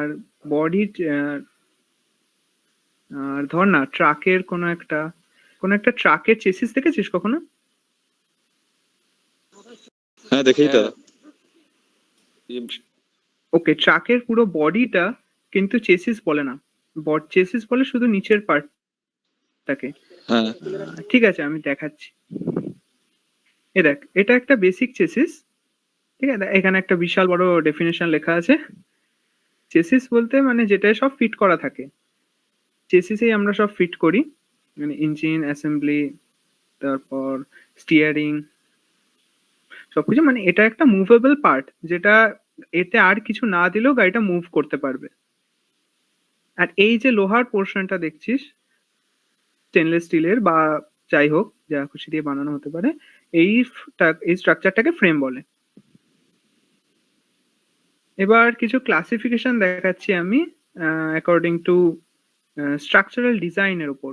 আর body, আর ধর না ট্রাকের কোনো একটা ট্রাকের চেসিস দেখেছিস কখনো? হ্যাঁ দেখি তো। ওকে, ট্রাকের পুরো বডিটা কিন্তু চেসিস বলে না, চেসিস বলে শুধু নিচের পার্টটাকে। হ্যাঁ ঠিক আছে, আমি দেখাচ্ছি। এ দেখ, এটা একটা বেসিক চেসিস, ঠিক আছে? এখানে একটা বিশাল বড় ডেফিনেশন লেখা আছে। চেসিস বলতে মানে যেটা সব ফিট করা থাকে, চেসিসেই আমরা সব ফিট করি, মানে ইঞ্জিন, অ্যাসেম্বলি, তারপর স্টিয়ারিং, সবকিছু। মানে এটা একটা মুভেবল পার্ট, যেটা এতে আর কিছু না দিলেও গাড়িটা মুভ করতে পারবে। আর এই যে লোহার পোর্শনটা দেখছিস, স্টেনলেস স্টিলের বা যাই হোক, যা খুশি দিয়ে বানানো হতে পারে, এই স্ট্রাকচারটাকে ফ্রেম বলে। এবার কিছু ক্লাসিফিকেশন দেখাচ্ছি আমি অ্যাকর্ডিং টু স্ট্রাকচারাল ডিজাইনের উপর।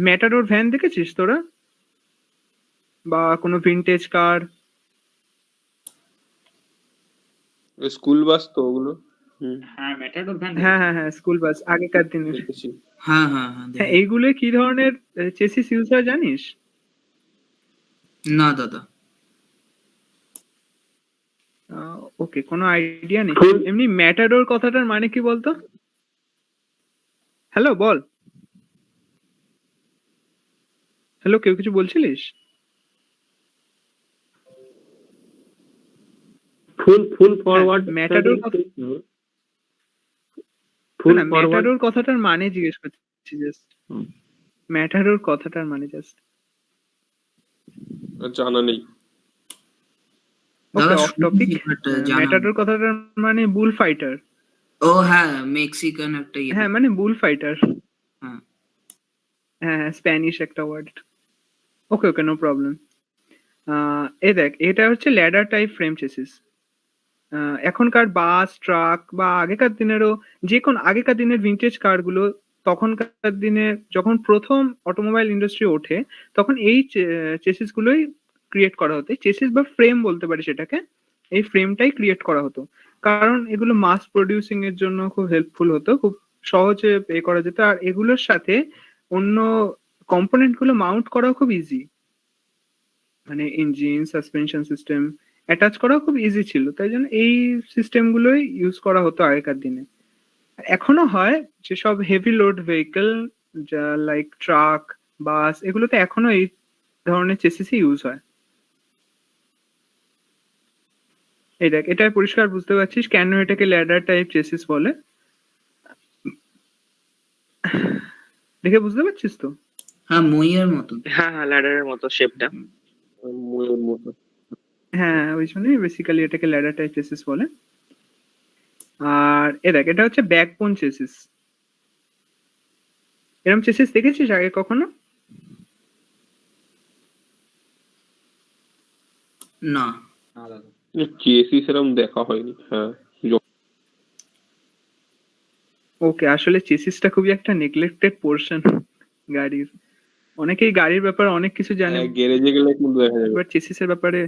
ম্যাটাডোর ভ্যান দেখেছিস তোরা, বা কোনো ভিনটেজ কার? স্কুল বাস তো ওগুলো। হ্যাঁ ম্যাটাডোর ভ্যান। হ্যাঁ, স্কুল বাস আগেকার দিনের। হ্যাঁ এইগুলো কি ধরনের চেসিস ইউজ হয় জানিস? না দাদা। ওকে, কোনো আইডিয়া নেই। এমনি ম্যাটাডোর কথাটার মানে কি বলতো? হ্যালো, বল। হ্যালো, কেউ কিছু বলছিলিস? ফুল ফরওয়ার্ড ম্যাটাডোর ম্যাটাডোর কথাটার মানে জিজ্ঞেস করছি জাস্ট। ম্যাটাডোর কথাটার মানে জাস্ট জানা নেই। ওকে, অফ টপিক। ম্যাটাডোর কথাটার মানে বুল ফাইটার। ও হ্যাঁ, মেক্সিকান একটা ইয়ে। হ্যাঁ, মানে বুল ফাইটার। হ্যাঁ হ্যাঁ, স্প্যানিশ একটা ওয়ার্ড। ওকে, নো প্রবলেম। এই দেখ, এটা হচ্ছে ল্যাডার টাইপ ফ্রেম চেসিস। এখনকার বাস, ট্রাক বা আগেকার দিনেরও আগেকার দিনের ভিনটেজ কারগুলো, তখনকার দিনে যখন প্রথম অটোমোবাইল ইন্ডাস্ট্রি ওঠে, তখন এই চেসিস গুলোই ক্রিয়েট করা হতো। চেসিস বা ফ্রেম বলতে পারি সেটাকে, এই ফ্রেমটাই ক্রিয়েট করা হতো, কারণ এগুলো মাস প্রডিউসিং এর জন্য খুব হেল্পফুল হতো, খুব সহজে এ করা যেত। আর এগুলোর সাথে অন্য কম্পোনেন্ট গুলো মাউন্ট করাও খুব ইজি, মানে ইঞ্জিন, সাসপেনশন সিস্টেম অ্যাটাচ করাও খুব ইজি ছিল। তাই জন্য এই সিস্টেম গুলোই ইউজ করা হতো আগেকার দিনে। এখনো হয়, যেসব হেভি লোড ভেহিকল, যা লাইক ট্রাক, বাস, এগুলোতে এখনো এই ধরনের চেসিসই ইউজ হয়। এই দেখ, এটা পরিষ্কার বুঝতে পারছিস কেন এটাকে ল্যাডার টাইপ চেসিস বলে। দেখে বুঝতে পারছিস তো? হ্যাঁ, মইয়ের মতো। হ্যাঁ ল্যাডারের মতো শেপটা। ময়ূর মতো। হ্যাঁ, ওই জন্যই বেসিক্যালি এটাকে ল্যাডার টাইপ চেসিস বলে। আর দেখ, এটা হচ্ছে ব্যাকবোন চেসিস। এরকম চেসিস দেখেছিস আগে কখনো? না চেসিস এরকম দেখা হয়নি। হ্যাঁ ওকে, আসলে চেসিসটা খুবই একটা নেগলেক্টেড পোর্শন গাড়ির। অনেকেই গাড়ির ব্যাপারে অনেক কিছু জানে, গ্যারেজে গেলে কিন্তু দেখা যাবে। বাট চেসিসের ব্যাপারে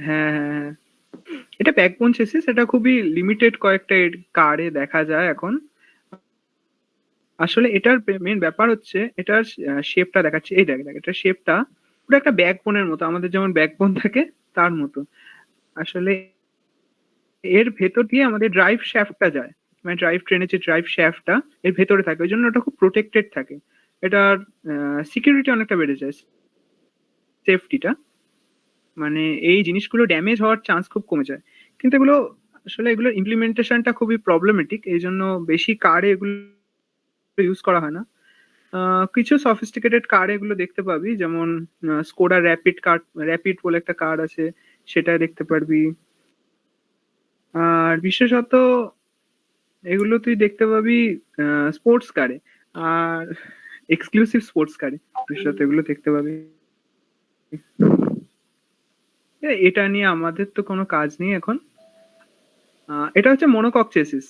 হ্যাঁ, এটা ব্যাকবোন চেসিস। এটা খুবই লিমিটেড কয়েকটা কারে দেখা যায় এখন। আসলে এটার মেন ব্যাপার হচ্ছে এটার শেপটা দেখাচ্ছি। এই দেখ, এটার শেপটা পুরো একটা ব্যাকবোনের মতো, আমাদের যেমন ব্যাকবোন থাকে তার মতো। আসলে এর ভেতর দিয়ে আমাদের ড্রাইভ শ্যাফটটা যায়, মানে ড্রাইভ ট্রেনের যে ড্রাইভ শ্যাফটটা এর ভেতরে থাকে, ওই জন্য ওটা খুব প্রোটেক্টেড থাকে। এটার সিকিউরিটি অনেকটা বেড়ে যায়, সেফটিটা, মানে এই জিনিসগুলো ড্যামেজ হওয়ার চান্স খুব কমে যায়। কিন্তু এগুলো আসলে এগুলোর ইমপ্লিমেন্টেশনটা খুবই প্রবলেমেটিক, এই জন্য বেশি কারে এগুলো ইউজ করা হয় না। কিছু সফিস্টিকেটেড কার এগুলো দেখতে পাবি, যেমন স্কোডা র্যাপিড বলে একটা কার আছে, সেটা দেখতে পারবি। আর বিশেষত এগুলো তুই দেখতে পাবি স্পোর্টস কারে, আর এক্সক্লুসিভ স্পোর্টস কারে বিশেষত এগুলো দেখতে পাবি। এটা নিয়ে আমাদের তো কোনো কাজ নেই এখন। এটা হচ্ছে মনোকক চেসিস,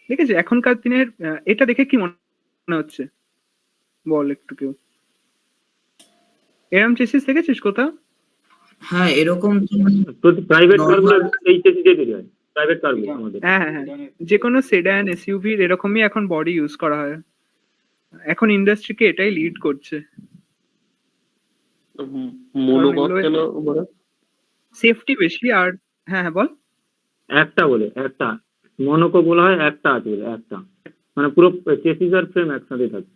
ঠিক আছে? এখনকার দিনের এটা দেখে কি মনে হচ্ছে বল একটু কেউ? এরম চেসিস দেখেছিস কোথাও? হ্যাঁ, এরকম প্রাইভেট কারগুলো এই চেসিসে তৈরি হয়। প্রাইভেট কার আমাদের। হ্যাঁ হ্যাঁ হ্যাঁ, যে কোনো সেডান এসইউভির এরকমই এখন বডি ইউজ করা হয়। এখন ইন্ডাস্ট্রিকে এটাই লিড করছে, মনোকক এগুলো- কেন বলে? সেফটি বেশি। আর হ্যাঁ হ্যাঁ বল। একটা বলে একটা মনোকো বলা হয়, একটা আছে বলে একটা, মানে পুরো চেসিস আর ফ্রেম একসাথে থাকে,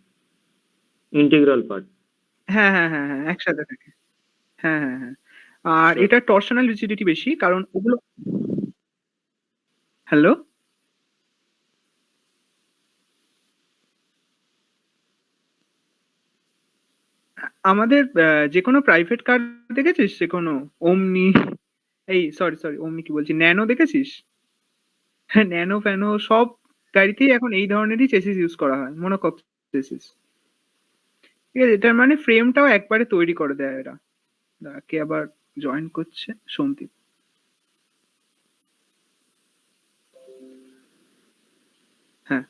ইন্টিগ্রাল পার্ট। হ্যাঁ হ্যাঁ হ্যাঁ হ্যাঁ, একসাথে থাকে। হ্যাঁ হ্যাঁ হ্যাঁ। আর এটা টর্শনাল রিজিডিটি বেশি, কারণ ওগুলো হ্যালো আমাদের যে কোনো প্রাইভেট কার দেখেছিস, যে কোনো ওমনি, এই সরি সরি ওমনি কি বলছি, ন্যানো দেখেছিস? হ্যাঁ, ন্যানো ফ্যানো সব গাড়িতেই এখন এই ধরনেরই চেসিস ইউজ করা হয়, মনোকক চেসিস। ঠিক আছে, এটার মানে ফ্রেমটাও একবারে তৈরি করে দেয় এরা। কে আবার জয়েন করছে? সন্দীপ। হ্যাঁ,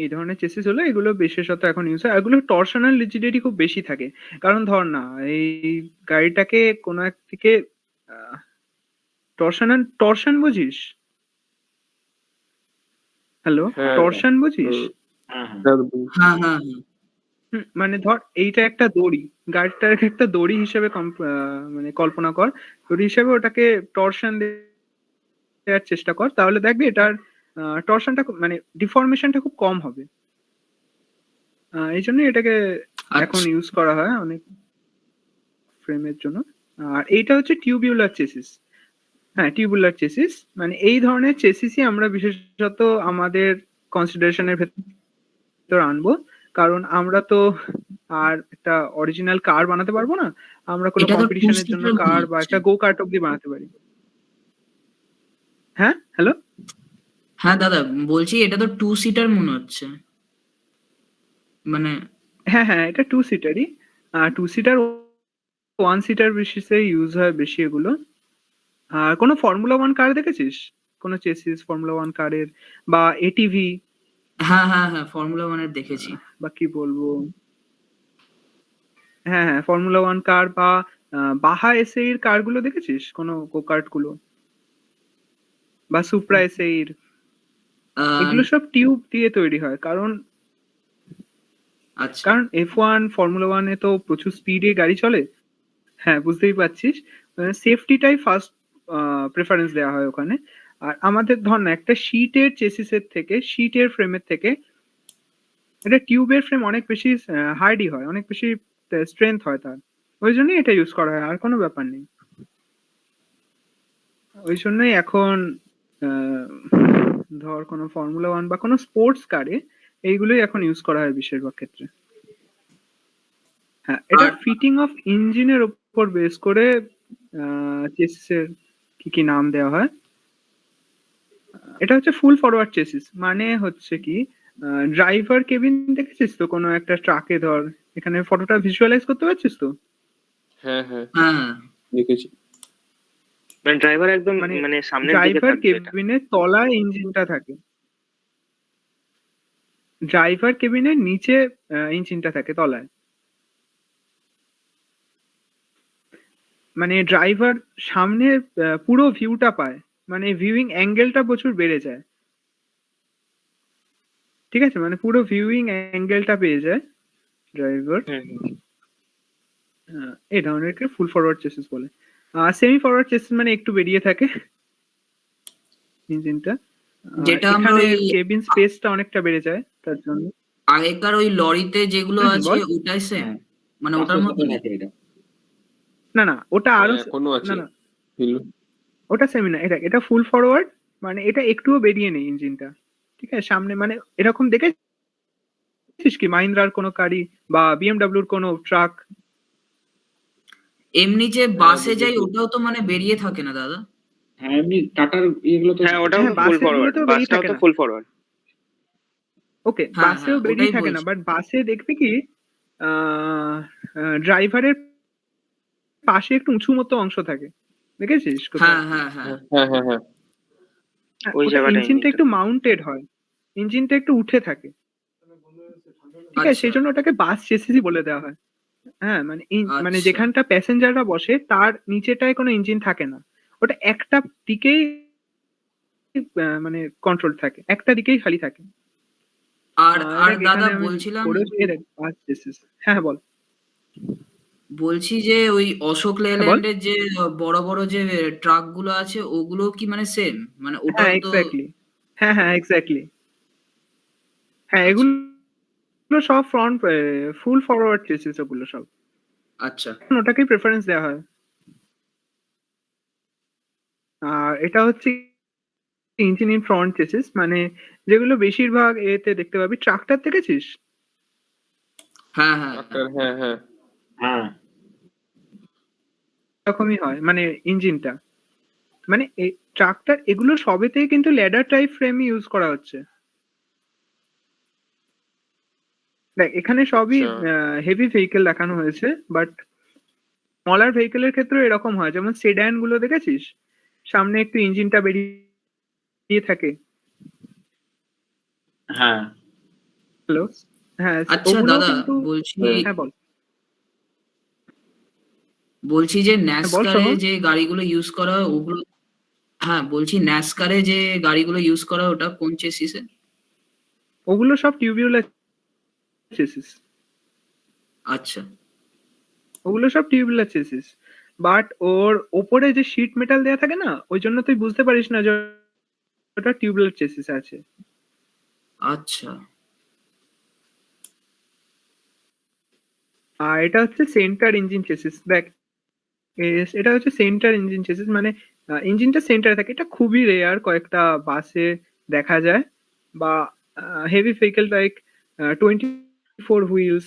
এই ধরনের চেসিস হলো, এগুলো বিশেষত এখন ইউজ হয়। এগুলো টর্শনাল রিজিডিটি খুব বেশি থাকে, কারণ ধর না এই গাড়িটাকে কোনো এক থেকে টর্শন বুঝিস? হ্যালো, হ্যাঁ। টর্শন বুঝিস? হ্যাঁ হ্যাঁ হ্যাঁ। মানে ধর এইটা একটা দড়ি, গাড়িটার একটা দড়ি হিসেবে মানে কল্পনা কর, দড়ি হিসেবে ওটাকে টর্শন দেওয়ার চেষ্টা কর, তাহলে দেখবি এটার টর্শনটা মানে ডিফরমেশনটা খুব কম হবে। এই জন্য এটাকে এখন আচ্ছা। ইউজ করা হয় অনেক ফ্রেমের জন্য। আর এইটা হচ্ছে টিউবুলার চেসিস। হ্যাঁ, টিউবুলার চেসিস মানে এই ধরনের চেসিসই আমরা বিশেষত আমাদের কনসিডারেশনের ভেতর আনবো, কারণ আমরা তো আর একটা অরিজিনাল কার বানাতে পারবো না, আমরা কোনো এটা তো কম্পিটিশনের জন্য two-seater কার মনে বা হচ্ছে। একটা গো কার্ট অব্দি বানাতে পারি। হ্যাঁ হ্যালো, হ্যাঁ দাদা বলছি এটা তো 2-seater মনে হচ্ছে, মানে হ্যাঁ হ্যাঁ এটা 2 সিটারই। 2 সিটার 1 সিটার বেসিসে ইউজ হয় বেশি এগুলো। আর কোনো ফর্মুলা 1 কার দেখেছিস? কোনো চেসিস ফর্মুলা 1 কারের বা এটিভি হ্যাঁ হ্যাঁ হ্যাঁ ফর্মুলা 1-এর দেখেছি। বা কি বলবো, হ্যাঁ হ্যাঁ ফর্মুলা 1 কার বা বাহা এসএইর কারগুলো দেখেছিস? কোনো গো কার্ট গুলো বা সুপ্রা এসএইর, এগুলো সব টিউব দিয়ে তৈরি হয়। কারণ আচ্ছা F1 ফর্মুলা 1 এ তো প্রচুর স্পিডে গাড়ি চলে। হ্যাঁ বুঝতেই পারছিস, সেফটিটাই ফার্স্ট প্রেফারেন্স দেওয়া হয় ওখানে। আর আমাদের ধর না একটা শীটের চেসিসের থেকে, শীটের ফ্রেমের থেকে এটা টিউবের ফ্রেম অনেক বেশি হার্ডি হয়, অনেক বেশি স্ট্রেংথ হয় তার, ওই জন্যই এটা ইউজ করা হয়, আর কোনো ব্যাপার নেই। ওই জন্যই এখন আহ, ধর কোনো ফর্মুলা 1 বা কোনো স্পোর্টস কারে এইগুলোই এখন ইউজ করা হয় বেশিরভাগ ক্ষেত্রে। হ্যাঁ, এটা আর- ফিটিং অফ ইঞ্জিনের উপর বেস করে চেসিসের কি কি নাম দেওয়া হয়। এটা হচ্ছে ফুল ফরওয়ার্ড চেসিস, মানে হচ্ছে কি ড্রাইভার কেবিন দেখেছিস তো কোনো একটা ট্রাকে? ধর এখানে ফটোটা ভিজুয়ালাইজ করতে পারছিস তো? হ্যাঁ হ্যাঁ হ্যাঁ হ্যাঁ দেখেছি। মানে ড্রাইভার একদম মানে মানে সামনের দিকে ড্রাইভার থাকবে এটা। কেবিনের তলায় ইঞ্জিনটা থাকে, ড্রাইভার কেবিনের নিচে ইঞ্জিনটা থাকে তলায়। মানে ড্রাইভার সামনে পুরো ভিউটা পায়, মানে ভিউইং অ্যাঙ্গেলটা প্রচুর বেড়ে যায়। ঠিক আছে, মানে পুরো ভিউইং অ্যাঙ্গেলটা পেয়ে যায় ড্রাইভার। এই ধরনেরকে ফুল ফরওয়ার্ড চেসিস বলে। সেমি ফরওয়ার্ড চেসিস মানে একটু বেরিয়ে থাকে ইঞ্জিনটা, যেটা আমরা এখানে ওই কেবিন স্পেসটা অনেকটা বেড়ে যায় তার জন্য। আগেকার ওই লরিতে যেগুলো হুম, আছে বল। ওটাই সেম, মানে ওটার মতো না না ওটা আরো এখনো আছে। না না হিলো। ওটা সেমি না, এটা এটা ফুল ফরওয়ার্ড, মানে এটা একটুও বেরিয়ে নেই ইঞ্জিনটা। ঠিক আছে, সামনে মানে এরকম দেখেছিস কি মাহিন্দ্রার কোনো গাড়ি বা বিএমডব্লিউর কোনো ট্রাক? এমনি যে বাসে দেখেছি। যাই ওটাও তো মানে বেরিয়ে থাকে না দাদা? হ্যাঁ এমনি টাটার এগুলো তো হ্যাঁ ওটাও হ্যাঁ, তো ফুল বাসের ফরওয়ার্ড, গুলোতেও বেরিয়ে বাসটাও থাকে তো না। ফুল ফরওয়ার্ড। ওকে, হ্যাঁ, বাসেও হ্যাঁ, বেরিয়ে ওটাই থাকে না, বলছি। বাট বাসে দেখবে কি ড্রাইভারের পাশে একটু উঁচু মতো অংশ থাকে, দেখেছিস কোথাও? হ্যাঁ হ্যাঁ হ্যাঁ হ্যাঁ হ্যাঁ হ্যাঁ ওই ওটা জায়গাটা ইঞ্জিনটা একটু মাউন্টেড হয়, ইঞ্জিনটা একটু উঠে থাকে। ঠিক আছে, আচ্ছা সেই জন্য ওটাকে বাস চেসিসই বলে দেওয়া হয়। হ্যাঁ মানে মানে আচ্ছা। যেখানটা প্যাসেঞ্জাররা বসে তার নিচেটায় কোনো ইঞ্জিন থাকে না, ওটা একটা দিকেই মানে কন্ট্রোল থাকে, একটা দিকেই খালি থাকে। আর আর দেখ দাদা এখানে আমি বলছিলাম, করেছি, এই দেখ বাস চেসিস। হ্যাঁ বল। বলছি যে ওই অশোক হ্যাঁ বল। লেল্যান্ডের যে বড় বড় যে ট্রাক গুলো আছে ওগুলো কি মানে সেম, মানে হ্যাঁ ওটাও তো? এক্স্যাক্টলি। হ্যাঁ এক্স্যাক্টলি। হ্যাঁ আচ্ছা এগুলো সব ফ্রন্ট ফুল ফরওয়ার্ড চেসিস, ওগুলো সব আচ্ছা। ওটাকেই প্রেফারেন্স দেওয়া হয়। আর এটা হচ্ছে ইঞ্জিন ইন ফ্রন্ট চেসিস, মানে যেগুলো বেশিরভাগ এতে দেখতে পাবি। ট্রাক্টর দেখেছিস? হ্যাঁ হ্যাঁ ডাক্তার, হ্যাঁ হ্যাঁ। হ্যাঁ এরকমই হয়, মানে ইঞ্জিনটা, মানে এই ট্রাক্টর এগুলো সবেতেই কিন্তু ল্যাডার টাইপ ফ্রেম ইউজ করা হচ্ছে। দেখ এখানে সবই আচ্ছা। হেভি ভেহিকেল দেখানো হয়েছে, বাট স্মলার ভেহিকেলের ক্ষেত্রেও এরকম হয়। যেমন সেডান গুলো দেখেছিস, সামনে একটু ইঞ্জিনটা বেরিয়ে থাকে। হ্যাঁ হ্যালো। হ্যাঁ আচ্ছা ওগুলো দাদা কিন্তু। বলছি, হ্যাঁ বল। বলছি যে হ্যাঁ বল ন্যাসকারে সোহম। যে গাড়িগুলো ইউজ করা হয় ওগুলো, হ্যাঁ বলছি ন্যাসকারে যে গাড়িগুলো ইউজ করা হয় ওটা কোন চেসিসে? ওগুলো সব টিউবিউলার চেসিস। আচ্ছা ওগুলো সব টিউবুলার চেসিস, বাট ওর ওপরে যে শীট মেটাল দেয়া থাকে না, ওই জন্য তুই বুঝতে পারিস না যে ওটা টিউবুলার চেসিস আছে। আচ্ছা। আর এটা হচ্ছে সেন্টার ইঞ্জিন চেসিস। দেখ এটা হচ্ছে সেন্টার ইঞ্জিন চেসিস, মানে ইঞ্জিনটা সেন্টারে থাকে। এটা খুবই রেয়ার, কয়েকটা বাসে দেখা যায়, বা হেভি ভেহিকেল লাইক 24 হুইলস,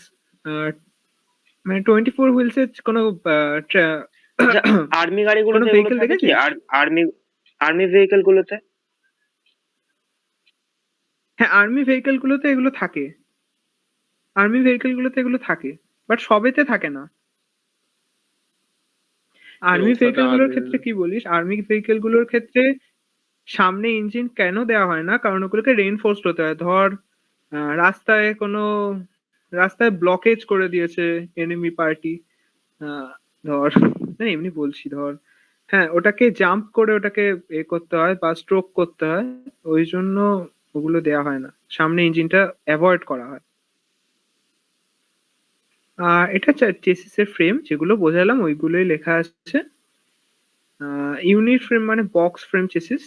মানে 24 হুইলস এর কোনো আচ্ছা, আর্মি কোনো গাড়িগুলোতে এগুলো ভেহিকেল থাকে কি? দেখেছিস? আর্মি আর্মি ভেহিকেল গুলোতে? হ্যাঁ আর্মি ভেহিকেল গুলোতে এগুলো থাকে। আর্মি ভেহিকেল গুলোতে এগুলো থাকে, বাট সবেতে থাকে না। আর্মি ওখানে ভেহিকেল গুলোর আগে ক্ষেত্রে কি বলিস, আর্মি ভেহিকেল গুলোর ক্ষেত্রে সামনে ইঞ্জিন কেন দেওয়া হয় না, কারণ ওগুলোকে রেইনফোর্সড হতে হয়। ধর রাস্তায় কোনো রাস্তায় ব্লকেজ করে দিয়েছে এনিমি পার্টি, ধর না এমনি বলছি, ধর হ্যাঁ ওটাকে জাম্প করে ওটাকে এ করতে হয় বা স্ট্রোক করতে হয়, ওই জন্য ওগুলো দেওয়া হয় না, সামনে ইঞ্জিনটা অ্যাভয়েড করা হয়। এটা চেসিস এর ফ্রেম যেগুলো বোঝালাম ওইগুলোই লেখা আছে। ইউনিট ফ্রেম মানে বক্স ফ্রেম চেসিস।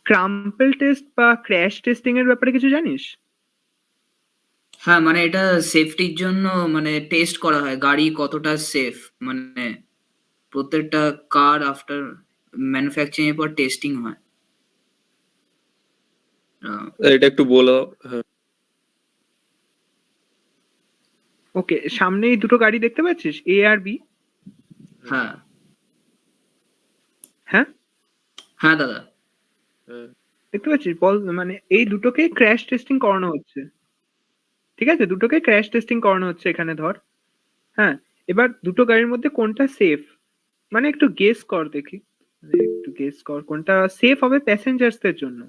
ক্রাম্পল টেস্ট বা ক্র্যাশ টেস্টিং এর ব্যাপারে কিছু জানিস? হ্যাঁ মানে এটা সেফটির জন্য মানে টেস্ট করা হয় গাড়ি কতটা সেফ, মানে প্রত্যেকটা কার আফটার ম্যানুফ্যাকচারিং এর পর টেস্টিং হয়। আহ, এটা একটু বলো। হ্যাঁ। ওকে, সামনে এই দুটো গাড়ি দেখতে পাচ্ছিস, এ আর বি? হ্যাঁ হ্যাঁ হ্যাঁ দাদা। হ্যাঁ। দেখতে পাচ্ছিস, বল মানে এই দুটোকে ক্র্যাশ টেস্টিং করানো হচ্ছে। ঠিক আছে, দুটোকে ক্র্যাশ টেস্টিং করানো হচ্ছে এখানে, ধর। হ্যাঁ, এবার দুটো গাড়ির মধ্যে কোনটা সেফ, মানে একটু গেস কর দেখি, মানে একটু গেস কর কোনটা সেফ হবে প্যাসেঞ্জারসদের জন্য।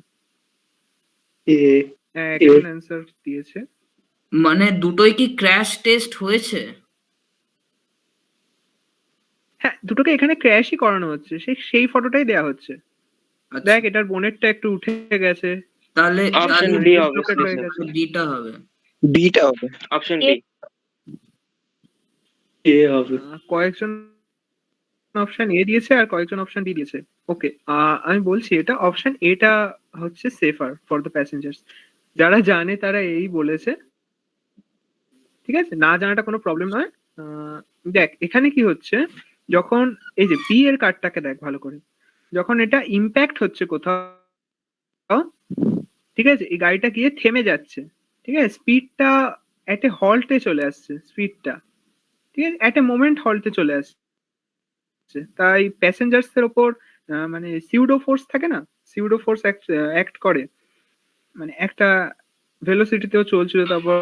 একজন অ্যান্সার দিয়েছে। মানে দুটোই কি ক্র্যাশ টেস্ট হয়েছে? হ্যাঁ দুটোকে এখানে ক্র্যাশই করানো হচ্ছে, সেই ফটোটাই দেয়া হচ্ছে। আচ্ছা দেখ এটার বোনেটটা একটু উঠে গেছে, তাহলে অপশন তাহলে ডি ডিসলোকেট অবভিয়াসলি হয়ে স্যার। গেছে। ডিটা হবে। বিটা হবে। Option D. এ হবে। কয়েকজন অপশন এ দিয়েছে আর কয়েকজন অপশন ডি দিয়েছে। ওকে, আমি বলছি এটা অপশন এটা হচ্ছে সেফার ফর দ্য প্যাসেঞ্জার্স। যারা জানে তারা এই বলেছে, ঠিক আছে, না জানাটা কোনো প্রবলেম নয়। দেখ এখানে কি হচ্ছে, যখন এই যে বি এর কার্ডটাকে দেখ ভালো করে, যখন এটা ইম্প্যাক্ট হচ্ছে কোথাও, ঠিক আছে, এই গাড়িটা গিয়ে থেমে যাচ্ছে, ঠিক আছে, স্পিডটা এট এ হল্টে চলে আসছে, স্পিডটা ঠিক আছে এট এ মোমেন্ট হল্টে চলে আসছে। তাই প্যাসেঞ্জার্স এর ওপর মানে সিউডো ফোর্স থাকে না, সিউডো ফোর্স অ্যাক্ট করে, মানে একটা ভেলোসিটিতেও চলছিল, তারপর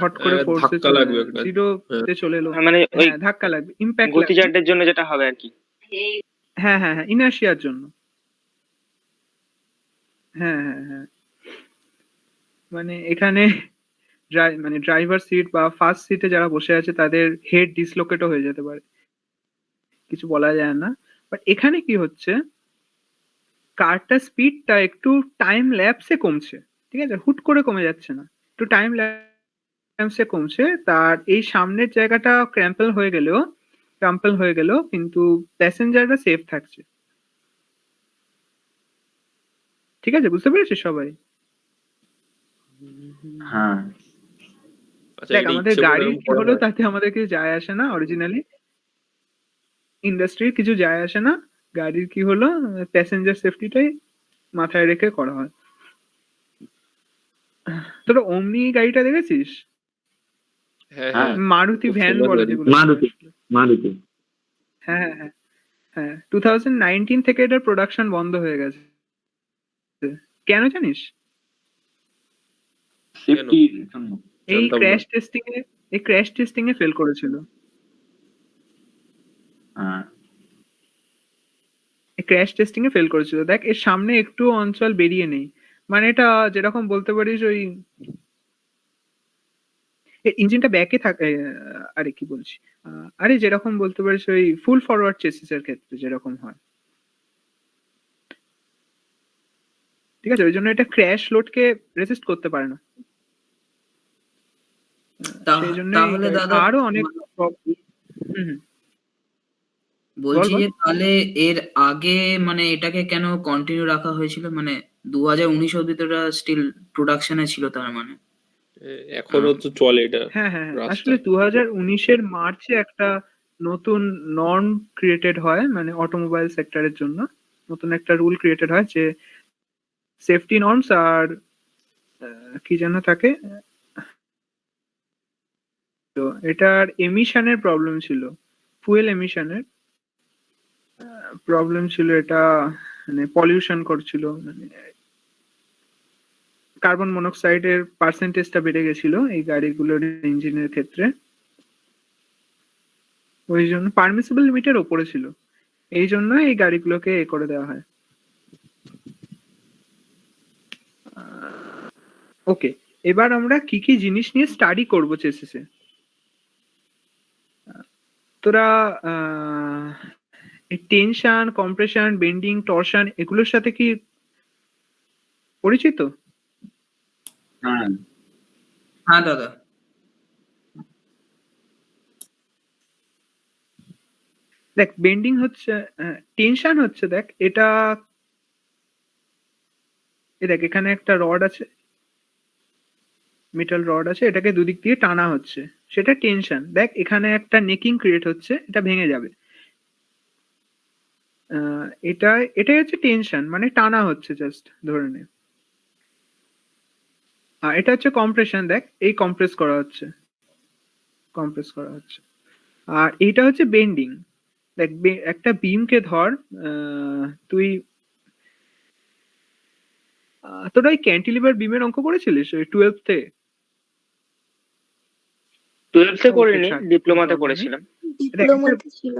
হট করে ফোর্সে ধাক্কা লাগবে একটা। জিরো তে চলে এলো। মানে ওই হ্যাঁ ধাক্কা লাগবে, ইম্প্যাক্ট লাগবে। গতিজাডের জন্য যেটা হবে আর কি। হ্যাঁ ইনার্শিয়ার জন্য। হ্যাঁ মানে এখানে মানে ড্রাইভার সিট বা ফার্স্ট সিটে যারা বসে আছে তাদের হেড ডিসলোকেটও হয়ে যেতে পারে। কিছু বলা যায় না। বাট এখানে কি হচ্ছে, কারটার স্পিডটা একটু টাইম ল্যাপসে কমছে, ঠিক আছে, হুট করে কমে যাচ্ছে না, একটু টাইম ল্যাপসে কমছে। তার এই সামনের জায়গাটা ক্রাম্পল হয়ে গেলেও কিন্তু প্যাসেঞ্জাররা সেফ থাকছে। ঠিক আছে, বুঝতে পেরেছিস সবাই? হ্যাঁ আচ্ছা, দেখ এটা আমাদের ইচ্ছে করে গাড়ির এরকম কি করা হলো হয়? তাতে আমাদের কিছু যায় আসে না, অরিজিনালি ইন্ডাস্ট্রির কিছু যায় আসে না। গাড়ির কি হলো, প্যাসেঞ্জার সেফটিটাই মাথায় রেখে করা হয়। তোরা অমনি গাড়িটা দেখেছিস? হ্যাঁ, হ্যাঁ। হ্যাঁ। মারুতি খুব ভ্যান famous বলে গাড়ি। যেগুলো। মারুতি হ্যাঁ হ্যাঁ হ্যাঁ হ্যাঁ 2019 থেকে এটার প্রোডাকশন বন্ধ হয়ে গেছে। কেন জানিস? সেফটির জন্য। এই জানতাম না। ক্র্যাশ টেস্টিং এ ফেল করেছিল। হ্যাঁ দেখ এর সামনে একটু অঞ্চল বেরিয়ে নেই, মানে এটা যেরকম বলতে পারিস ওই ইঞ্জিনটা ব্যাকে থাকে। আরে কি বলছি, আরে যেরকম বলতে পারিস ওই ফুল ফরওয়ার্ড চেসিস এর ক্ষেত্রে যেরকম হয়, ঠিক আছে, ওই জন্য এটা ক্র্যাশ লোডকে রেজিস্ট করতে পারে না। সেই জন্য তাহলে দাদা আরো অনেক হুম, বলছি বল। যে তাহলে এর আগে মানে এটাকে কেন কন্টিনিউ রাখা হয়েছিল, মানে 2019 অব্দি তো এটা স্টিল প্রোডাকশনে ছিল তার মানে। এখনো তো চলে এটা হ্যাঁ হ্যাঁ হ্যাঁ, আসলে রাস্তায়। 2019-এর মার্চে একটা নতুন নর্ম ক্রিয়েটেড হয়, মানে অটোমোবাইল সেক্টরের জন্য নতুন একটা রুল ক্রিয়েটেড হয় যে সেফটি নর্মস আর কি যেন থাকে, তো এটার এমিশনের প্রবলেম ছিল, ফুয়েল এমিশনের প্রবলেম ছিল, এটা মানে পলিউশন করছিল, মানে কার্বন মনোক্সাইডের পার্সেন্টেজটা বেড়ে গেছিল এই গাড়িগুলোর ইঞ্জিনের ক্ষেত্রে, ওই জন্য পারমিসিবল লিমিটের ওপরে ছিল, এই জন্য এই গাড়িগুলোকে এ করে দেওয়া হয়। ওকে, এবার আমরা কি কি জিনিস নিয়ে স্টাডি করবো চেসিসে। তোরা টেনশন, কম্প্রেশন, বেন্ডিং, টরশন এগুলোর সাথে কি পরিচিত? হ্যাঁ হ্যাঁ দাদা। দেখ বেন্ডিং হচ্ছে, টেনশন হচ্ছে, দেখ এটা দেখ এখানে একটা রড আছে, মেটাল রড আছে, এটাকে দুদিক দিয়ে টানা হচ্ছে, সেটা টেনশন। দেখ এখানে একটা নেকিং ক্রিয়েট হচ্ছে, এটা ভেঙে যাবে, এটা এটাই হচ্ছে টেনশন, মানে টানা হচ্ছে জাস্ট ধরে নে। আর এটা হচ্ছে কম্প্রেশন, দেখ এই কম্প্রেস করা হচ্ছে। আর এইটা হচ্ছে বেন্ডিং। দেখ একটা বিমকে ধর, তুই তোরা ওই ক্যান্টিলিভার বিমের অঙ্ক করেছিলিস ওই 12th-এ? 12th-এ করিনি, ছাড়, ডিপ্লোমাতে problem নেই। করেছিলাম। ডিপ্লোমাতে ছিল।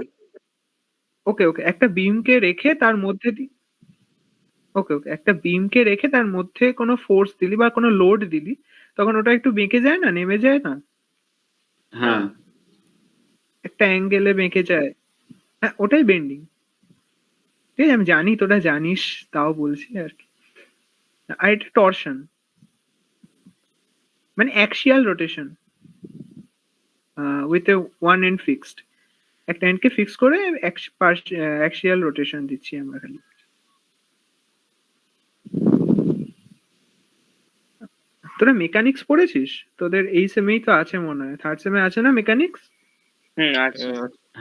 ওকে একটা বিমকে রেখে তার মধ্যে একটা বিমকে রেখে তার মধ্যে কোনো ফোর্স দিলি বা কোনো লোড দিলি, তখন ওটা একটু বেঁকে যায় না, নেমে যায় না, হ্যাঁ একটা অ্যাঙ্গেলে বেঁকে যায়, হ্যাঁ ওটাই বেন্ডিং। ঠিক আছে, আমি জানি তোরা জানিস, তাও বলছি আর কি। আর এটা টরশন, মানে axial rotation with a one end fixed, একটা এন্ডকে ফিক্স করে অ্যাক্সিয়াল রোটেশন দিচ্ছি আমরা খালি। তোরা মেকানিক্স পড়েছিস? তোদের এই সেমেই তো আছে মনে হয়, থার্ড সেমে আছে না মেকানিক্স? আচ্ছা।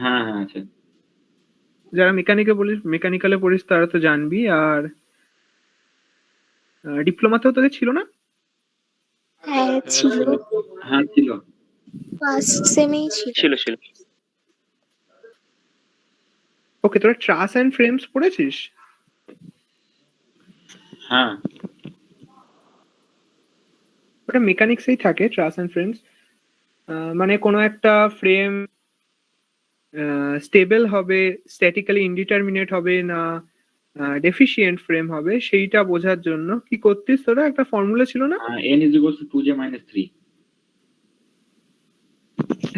হ্যাঁ হ্যাঁ আছে। যারা মেকানিক্যালে পড়িস তারা তো জানবি। আর ডিপ্লোমাতেও তোদের ছিল না? হ্যাঁ ছিল, হ্যাঁ ছিল। ফার্স্ট সেমেই ছিল। ছিল। ওকে, তোরা ট্রাস এন্ড ফ্রেমস পড়েছিস? হ্যাঁ ওটা মেকানিক্সেই থাকে, ট্রাস এন্ড ফ্রেমস। মানে কোনো একটা ফ্রেম স্টেবল হবে, স্ট্যাটিক্যালি ইনডিটারমিনেট হবে না ডেফিসিয়েন্ট ফ্রেম হবে, সেইটা বোঝার জন্য কি করতিস তোরা, একটা ফর্মুলা ছিল না? n is equals to 2j minus 3।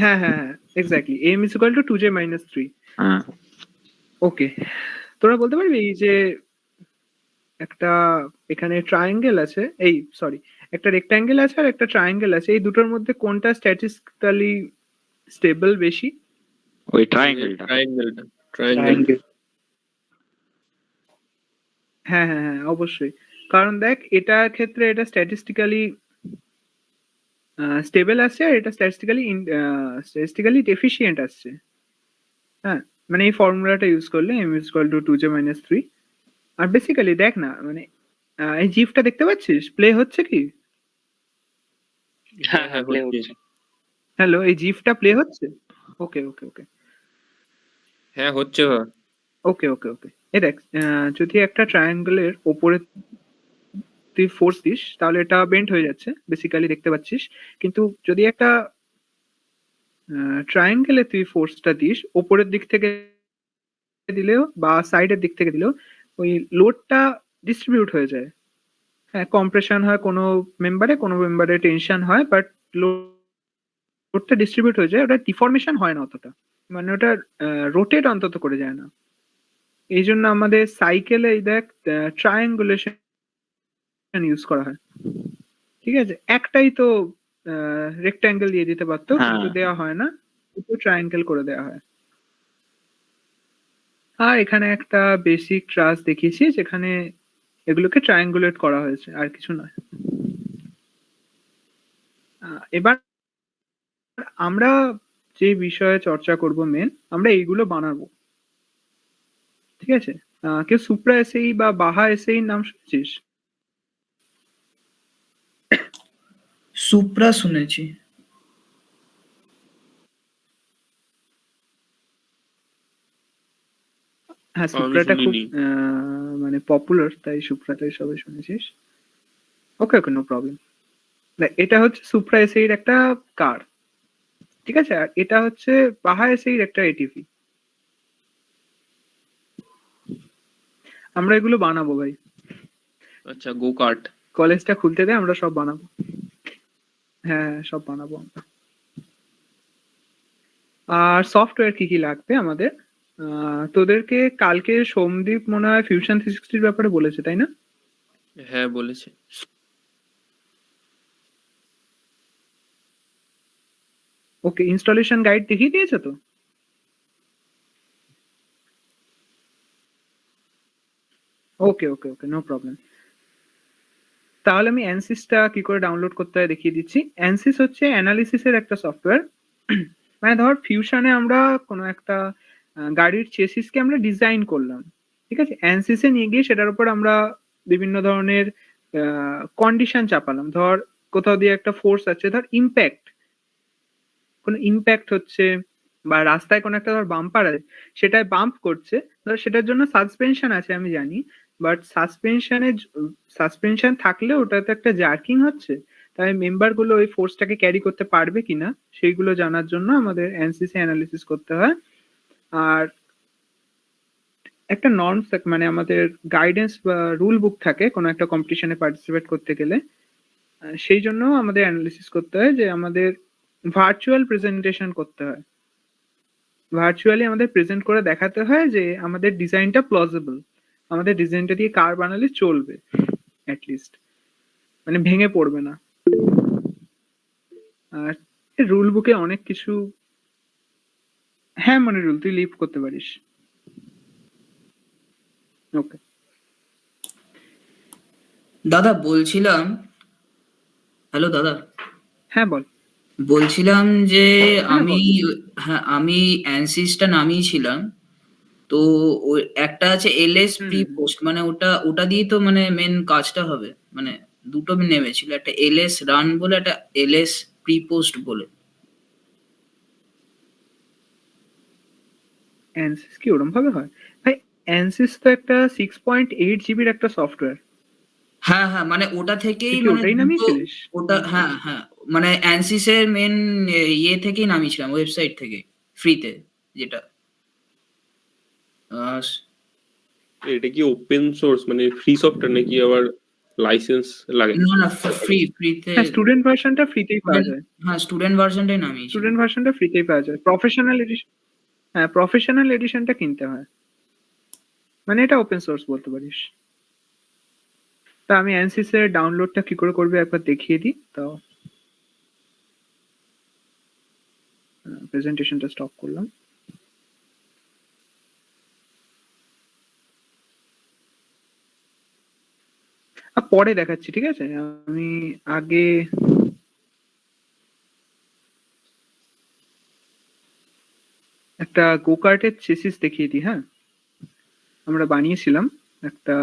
হ্যাঁ exactly, m is equal to 2j minus 3। হ্যাঁ ওকে, তোরা বলতে পারবি এই যে একটা এখানে ট্রায়াঙ্গেল আছে, এই সরি, একটা রেক্ট্যাঙ্গেল আছে আর একটা ট্রায়াঙ্গেল আছে, এই দুটোর মধ্যে কোনটা স্ট্যাটিস্টিক্যালি স্টেবল বেশি? ওই ট্রায়াঙ্গেলটা। ট্রায়াঙ্গেল। হ্যাঁ হ্যাঁ হ্যাঁ অবশ্যই, কারণ দেখ এটার ক্ষেত্রে এটা স্ট্যাটিস্টিক্যালি স্টেবল আসছে আর এটা স্ট্যাটিস্টিক্যালি ডেফিসিয়েন্ট আসছে। হ্যাঁ, মানে এই ফর্মুলাটা ইউজ করলে m is equal to 2j minus 3। আর বেসিক্যালি দেখ না, মানে এই জিফটা দেখতে পাচ্ছিস প্লে হচ্ছে কি? হ্যাঁ হ্যাঁ প্লে হচ্ছে। হ্যালো, এই জিফটা প্লে হচ্ছে? ওকে ওকে ওকে হ্যাঁ হচ্ছে। ওকে ওকে ওকে এই দেখ, যদি একটা ট্রায়াঙ্গেলের ওপরে তুই ফোর্স দিস তাহলে এটা বেন্ড হয়ে যাচ্ছে, বেসিক্যালি দেখতে পাচ্ছিস। কিন্তু যদি একটা ট্রায়াঙ্গেলে তুই ফোর্সটা দিস ওপরের দিক থেকে দিলেও বা সাইডের দিক থেকে দিলেও ওই লোডটা ডিস্ট্রিবিউট হয়ে যায়। হ্যাঁ, কম্প্রেশন হয় কোনো মেম্বারে টেনশন হয়, বাট লোডটা ডিস্ট্রিবিউট হয়ে যায়, ওটা ডিফরমেশন হয় না অতটা, মানে ওটা রোটেট অন্তত করে যায় না। এই জন্য আমাদের সাইকেলে এই দেখ ট্রায়াঙ্গুলেশন ইউজ করা হয়। ঠিক আছে, একটাই তো রেক্ট্যাঙ্গেল দিয়ে দিতে পারতো, হ্যাঁ। কিন্তু দেওয়া হয় না, দুটো ট্রায়াঙ্গেল করে দেওয়া হয়। আর এখানে একটা বেসিক ট্রাস দেখিয়েছি যেখানে এগুলোকে ট্রায়াঙ্গুলেট করা হয়েছে, আর কিছু নয়। এবার আমরা যে বিষয়ে চর্চা করব মেন, আমরা এইগুলো বানাবো। ঠিক আছে, কেউ সুপ্রা এসএই বা বাহা এসএই নাম শুনছিস? সুপ্রা শুনেছি। হ্যাঁ, আমি সুপ্রাটা খুব শুনিনি। মানে পপুলার, তাই সুপ্রাটাই সবাই শুনেছিস। ওকে ওকে, নো প্রবলেম। এটা হচ্ছে সুপ্রা এসএই এর একটা কার, ঠিক আছে, আর এটা হচ্ছে বাহা এসএই এর একটা এটিভি। আমরা এগুলো বানাবো ভাই, আচ্ছা, গো কার্ট। কলেজটা খুলতে দে, আমরা সব বানাবো। হ্যাঁ, সব বানাবো আমরা। আর সফটওয়্যার কি কি লাগবে আমাদের, তোদেরকে কালকে সোমদীপ মনে হয় ফিউশন 360 এর ব্যাপারে বলেছে, তাই না? হ্যাঁ বলেছে। ওকে, ইনস্টলেশন গাইড দেখিয়ে দিয়েছে তো? ওকে ওকে ওকে, নো প্রবলেম। তাহলে আমি অ্যানসিসটা কি করে ডাউনলোড করতে হয় দেখিয়ে দিচ্ছি। অ্যানসিস হচ্ছে অ্যানালিসিসের একটা সফটওয়্যার। মানে ধর ফিউশনে আমরা কোনো একটা গাড়ির চেসিসকে আমরা ডিজাইন করলাম, ঠিক আছে, অ্যানসিসে নিয়ে গিয়ে সেটার উপর আমরা বিভিন্ন ধরনের কন্ডিশন চাপালাম। ধর কোথাও দিয়ে একটা ফোর্স আছে, ধর ইম্প্যাক্ট, কোনো ইম্প্যাক্ট হচ্ছে, বা রাস্তায় কোনো একটা ধর বাম্পার আছে, সেটায় বাম্প করছে, ধর সেটার জন্য সাসপেনশন আছে আমি জানি, বাট সাসপেনশন থাকলে ওটাতে একটা জার্কিং হচ্ছে, তাই মেম্বার গুলো ওই ফোর্সটাকে ক্যারি করতে পারবে কিনা সেইগুলো জানার জন্য আমাদের এনসিসি অ্যানালিসিস করতে হয়। আর একটা নর্মস, মানে আমাদের গাইডেন্স বা রুল বুক থাকে কোনো একটা কম্পিটিশনে পার্টিসিপেট করতে গেলে, সেই জন্য আমাদের অ্যানালিসিস করতে হয় যে আমাদের ভার্চুয়াল প্রেজেন্টেশন করতে হয়, ভার্চুয়ালি আমাদের প্রেজেন্ট করে দেখাতে হয় যে আমাদের ডিজাইনটা প্লজিবল, আমাদের ডিজাইনটা দিয়ে কার বানালে চলবে অ্যাটলিস্ট, মানে ভেঙে পড়বে না। আর রুল বুকে অনেক কিছু, হ্যাঁ মানে রুল তুই লিভ করতে পারিস। ওকে দাদা বলছিলাম, হ্যালো দাদা, হ্যাঁ বল। বলছিলাম যে হ্যাঁ, আমি, বল। হ্যাঁ আমি অ্যানসিসটা নামিয়েছিলাম, তো ওই একটা আছে এলএস হুম, প্রি পোস্ট, মানে ওটা দিয়ে তো মানে মেন কাজটা হবে, মানে দুটো নেমেছিল, একটা এলএস রান বলে, একটা এলএস প্রি পোস্ট বলে। অ্যানসিস কি ওরম ভাবে হয় ভাই? অ্যানসিস তো একটা 6.8 জিবির একটা সফটওয়্যার, হ্যাঁ হ্যাঁ, মানে ওটা থেকেই তুই কি মানে ওটাই দুটো, নামিয়েছিলিস? ওটা হ্যাঁ হ্যাঁ, মানে অ্যানসিসের মেন ইয়ে থেকেই নামিয়েছিলাম, ওয়েবসাইট থেকে, ফ্রিতে, যেটা আহ, এটা কি ওপেন সোর্স মানে ফ্রি সফটওয়্যার নাকি আবার লাইসেন্স লাগে? না না, ফ্রিতে। হ্যাঁ, স্টুডেন্ট ভার্সনটা ফ্রিতেই পাওয়া যায়। হ্যাঁ, স্টুডেন্ট ভার্সনটাই নামিয়েছি। স্টুডেন্ট ভার্সনটা ফ্রিতেই পাওয়া যায়, প্রফেশনাল এডিশন, হ্যাঁ প্রফেশনাল এডিশনটা কিনতে হয়। মানে এটা ওপেন সোর্স বলতে পারিস। তা আমি অ্যানসিস এর ডাউনলোডটা কি করে করবে একবার দেখিয়ে দিই। তো প্রেজেন্টেশনটা স্টপ করলাম। পরে দেখাচ্ছি, ঠিক আছে? আমি আগে একটা গোকার্টের চেসিস দেখিয়ে দিই। হ্যাঁ, আমরা বানিয়েছিলাম একটা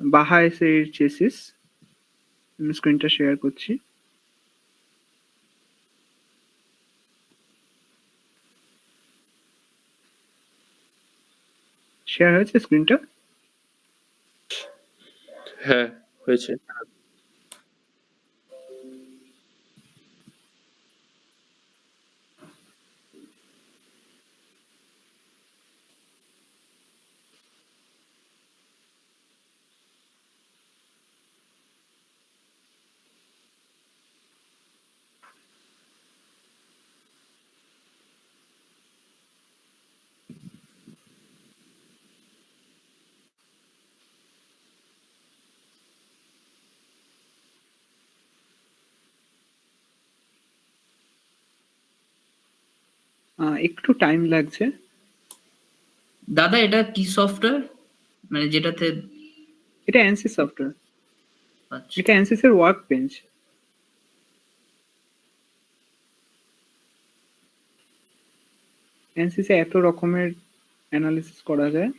বাহা এর চেসিস। স্ক্রিনটা শেয়ার করছি। শেয়ার হয়েছে স্ক্রিনটা? হ্যাঁ হয়েছে। একটু টাইম লাগছে। দাদা এটা কি সফটওয়্যার, মানে যেটাতে? এটা অ্যানসিস সফটওয়্যার। আচ্ছা, এটা অ্যানসিস এর ওয়ার্ক বেঞ্চ। অ্যানসিস এ এত রকমের অ্যানালিসিস করা যায়।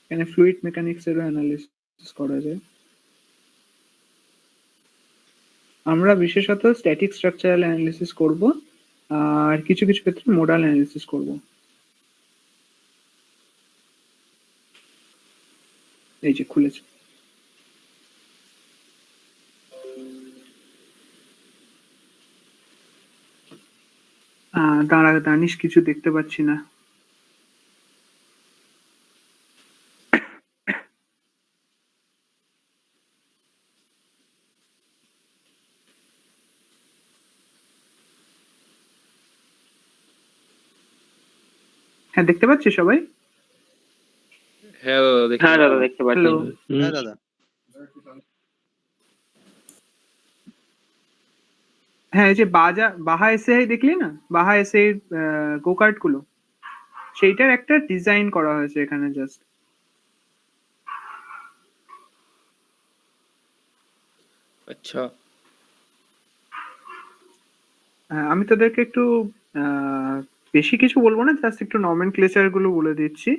এখানে ফ্লুইড মেকানিক্স এরও অ্যানালিসিস করা যায়। আমরা বিশেষত স্ট্যাটিক স্ট্রাকচারাল অ্যানালিসিস করব, আর কিছু কিছু ক্ষেত্রে মোডাল অ্যানালিসিস করব। এই যে খুলেছে। দাঁড়া দানিশ, কিছু দেখতে পাচ্ছি না। হ্যাঁ, দেখতে পাচ্ছি সবাই? হ্যাঁ দাদা দেখতে হ্যাঁ দাদা দেখতে পাচ্ছি। হ্যালো। হ্যাঁ দাদা। হ্যাঁ, এই যে বাহা এসআই দেখলি না? বাহা এসআই গোকার্ট গুলো, সেইটার একটা ডিজাইন করা হয়েছে এখানে জাস্ট। আচ্ছা। আমি তোদেরকে একটু বেশি কিছু বলবো না, জাস্ট একটু নমেনক্লেচার গুলো বলে দিচ্ছি।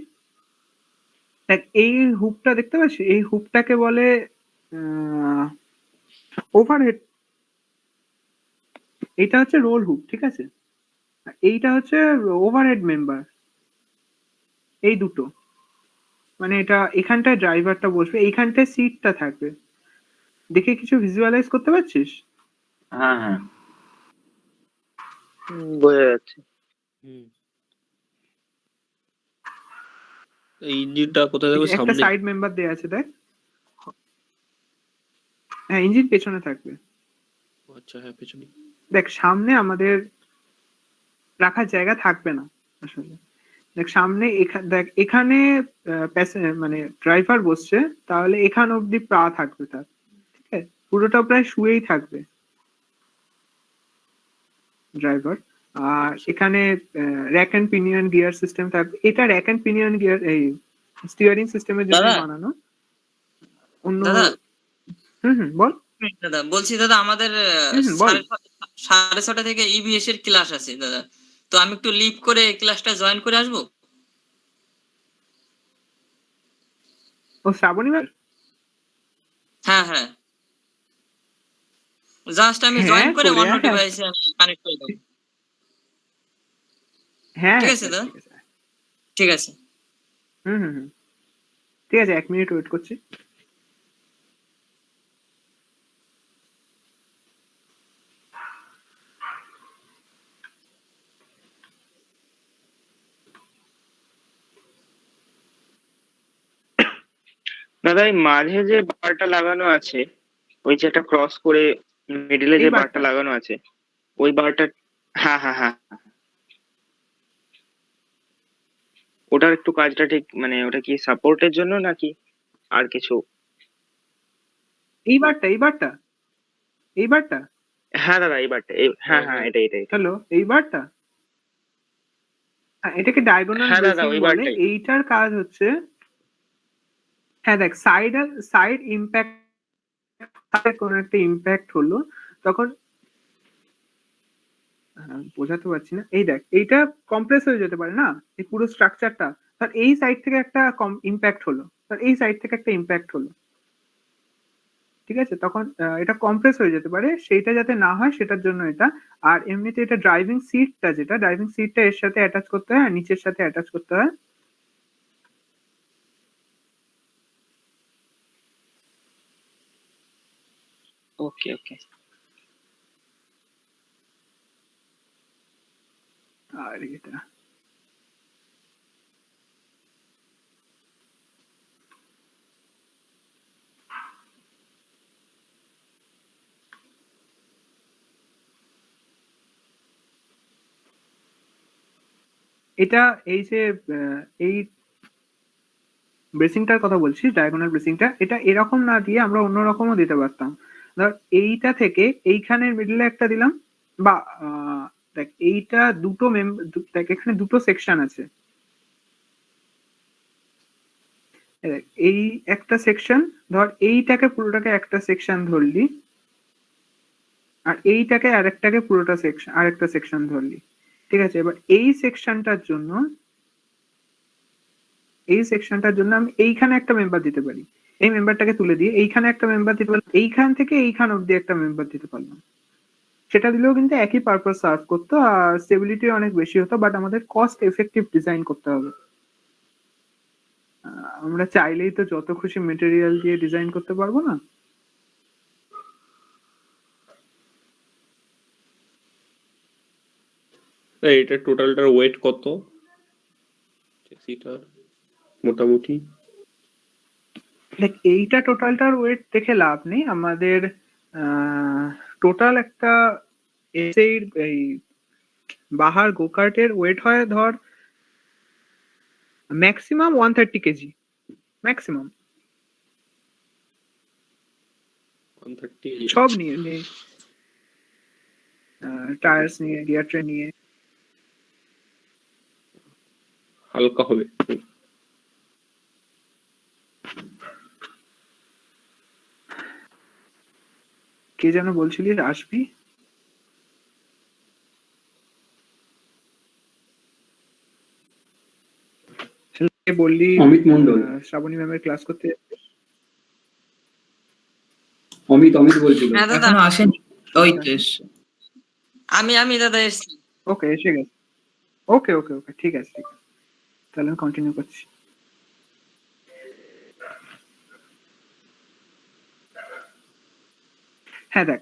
দেখ, এই হুকটা দেখতে পাচ্ছিস? এই হুকটাকে বলে ওভারহেড। এটা হচ্ছে রোল হুক, ঠিক আছে? আর এইটা হচ্ছে ওভারহেড মেম্বার। এই দুটো, মানে এটা এখানটায় ড্রাইভারটা বসবে, এইখানটায় সিটটা থাকবে। দেখে কিছু ভিজুয়ালাইজ করতে পারছিস? হ্যাঁ হ্যাঁ বোঝা যাচ্ছে। এই ইঞ্জিনটা কোথায় এই থাকবে? যে একটা সামনে? সাইড মেম্বার দেয়া আছে, দেখ। হ্যাঁ, ইঞ্জিন পেছনে থাকবে। আচ্ছা হ্যাঁ পেছনে। দেখ, সামনে আমাদের রাখার জায়গা থাকবে না আসলে। দেখ সামনে, দেখ এখানে মানে ড্রাইভার বসছে, তাহলে এখান অব্দি পা থাকবে তার, ঠিক আছে? পুরোটা প্রায় শুয়েই থাকবে ড্রাইভার। আর এখানে rack and pinion gear system থাকবে। এটা র্যাক অ্যান্ড পিনিয়ন গিয়ার, এই স্টিয়ারিং সিস্টেমের জন্য দাদা? বানানো। অন্য দাদা বল। দাদা বলছি দাদা, আমাদের বল। 6:30 থেকে ইবিএস এর ক্লাস আছে দাদা, তো আমি একটু লিভ করে ক্লাসটা জয়েন করে আসবো। ও শ্রাবণী ম্যাম? হ্যাঁ হ্যাঁ, জাস্ট আমি হ্যাঁ, জয়েন করে করে অন্য আয়। ডিভাইসে আমি কানেক্ট করে দেবো। হ্যাঁ, ঠিক হ্যাঁ, আছে দাদা? ঠিক আছে। ঠিক আছে। হুম, ঠিক আছে, 1 মিনিট ওয়েট করছি। দাদা এই মাঝে যে বারটা লাগানো আছে, ওই যে একটা ক্রস করে মিডিলে যে এই বারটা বারটা? লাগানো আছে, ওই বারটা, হ্যাঁ হ্যাঁ হ্যাঁ, ওটার একটু কাজটা ঠিক, মানে ওটা কি সাপোর্টের জন্য নাকি আর কিছু? এইবারটা হ্যাঁ দাদা এই বারটা, হ্যাঁ হ্যাঁ এটাই এটাই। হ্যালো, এইবারটা এটাকে ডায়াগোনাল হ্যাঁ দাদা ব্রেসিং ওই বলে। বারটাই। এইটার কাজ হচ্ছে, হ্যাঁ দেখ, সাইড ইম্প্যাক্ট, কোনো একটা ইম্প্যাক্ট হলো তখন, বোঝাতে পারছি না, এই দেখ এইটা কম্প্রেস হয়ে যেতে পারে না, এই পুরো স্ট্রাকচারটা, ধর এই সাইড থেকে একটা ইম্প্যাক্ট হলো, ধর এই সাইড থেকে একটা ইম্প্যাক্ট হলো, ঠিক আছে, তখন এটা কম্প্রেস হয়ে যেতে পারে, সেইটা যাতে না হয় সেটার জন্য এটা। আর এমনিতে এটা ড্রাইভিং সিটটা এর সাথে অ্যাটাচ করতে হয় আর নিচের সাথে অ্যাটাচ করতে হয়। ওকে ওকে। আর এটা এটা এই যে এই ব্রেসিংটার কথা বলছি, ডায়াগোনাল ব্রেসিংটা, এটা এরকম না দিয়ে আমরা অন্যরকমও দিতে পারতাম। ধর এইটা থেকে এইখানের মিডলে একটা দিলাম, বা দেখ এইটা দুটো দেখ এখানে দুটো সেকশন আছে, দেখ এই একটা সেকশন, ধর এইটাকে পুরোটাকে একটা সেকশন ধরলি, আর এইটাকে আরেকটাকে পুরোটা সেকশন আরেকটা সেকশন ধরলি, ঠিক আছে। এবার এই সেকশনটার জন্য আমি এইখানে একটা মেম্বার দিতে পারি, এই মেম্বারটাকে তুলে দিয়ে এইখানে একটা মেম্বার দিতে পারলাম, এইখান থেকে এইখান অব্দি একটা মেম্বার দিতে পারলাম, সেটা দিলেও কিন্তু একই পারপাস সার্ভ করতো আর স্টেবিলিটি অনেক বেশি হতো, বাট আমাদের কস্ট এফেক্টিভ ডিজাইন করতে হবে। আমরা চাইলেই তো যত খুশি মেটেরিয়াল দিয়ে ডিজাইন করতে পারবো না। এটা টোটালটার ওয়েট কত চেসিটার মোটামুটি? দেখ এইটা টোটালটার ওয়েট দেখে লাভ নেই, আমাদের টোটাল একটা এসের এই বাহার গোকার্টের ওয়েট হয় ধর ম্যাক্সিমাম 130 কেজি, ম্যাক্সিমাম 130? সব নিয়ে টায়ার্স নিয়ে, গিয়ার ট্রে নিয়ে। হালকা হবে। কে যেন বলছিলি আসবি? বললি অমিত মণ্ডল। শ্রাবণী ম্যামের ক্লাস করতে অমিত বলছিল। হ্যাঁ দাদা এখনো আসেনি, ওই তো এসছে। আমি দাদা এসছি। ওকে, এসে গেছে। ওকে ওকে ওকে, ঠিক আছে ঠিক আছে, তাহলে আমি কন্টিনিউ করছি। হ্যাঁ দেখ,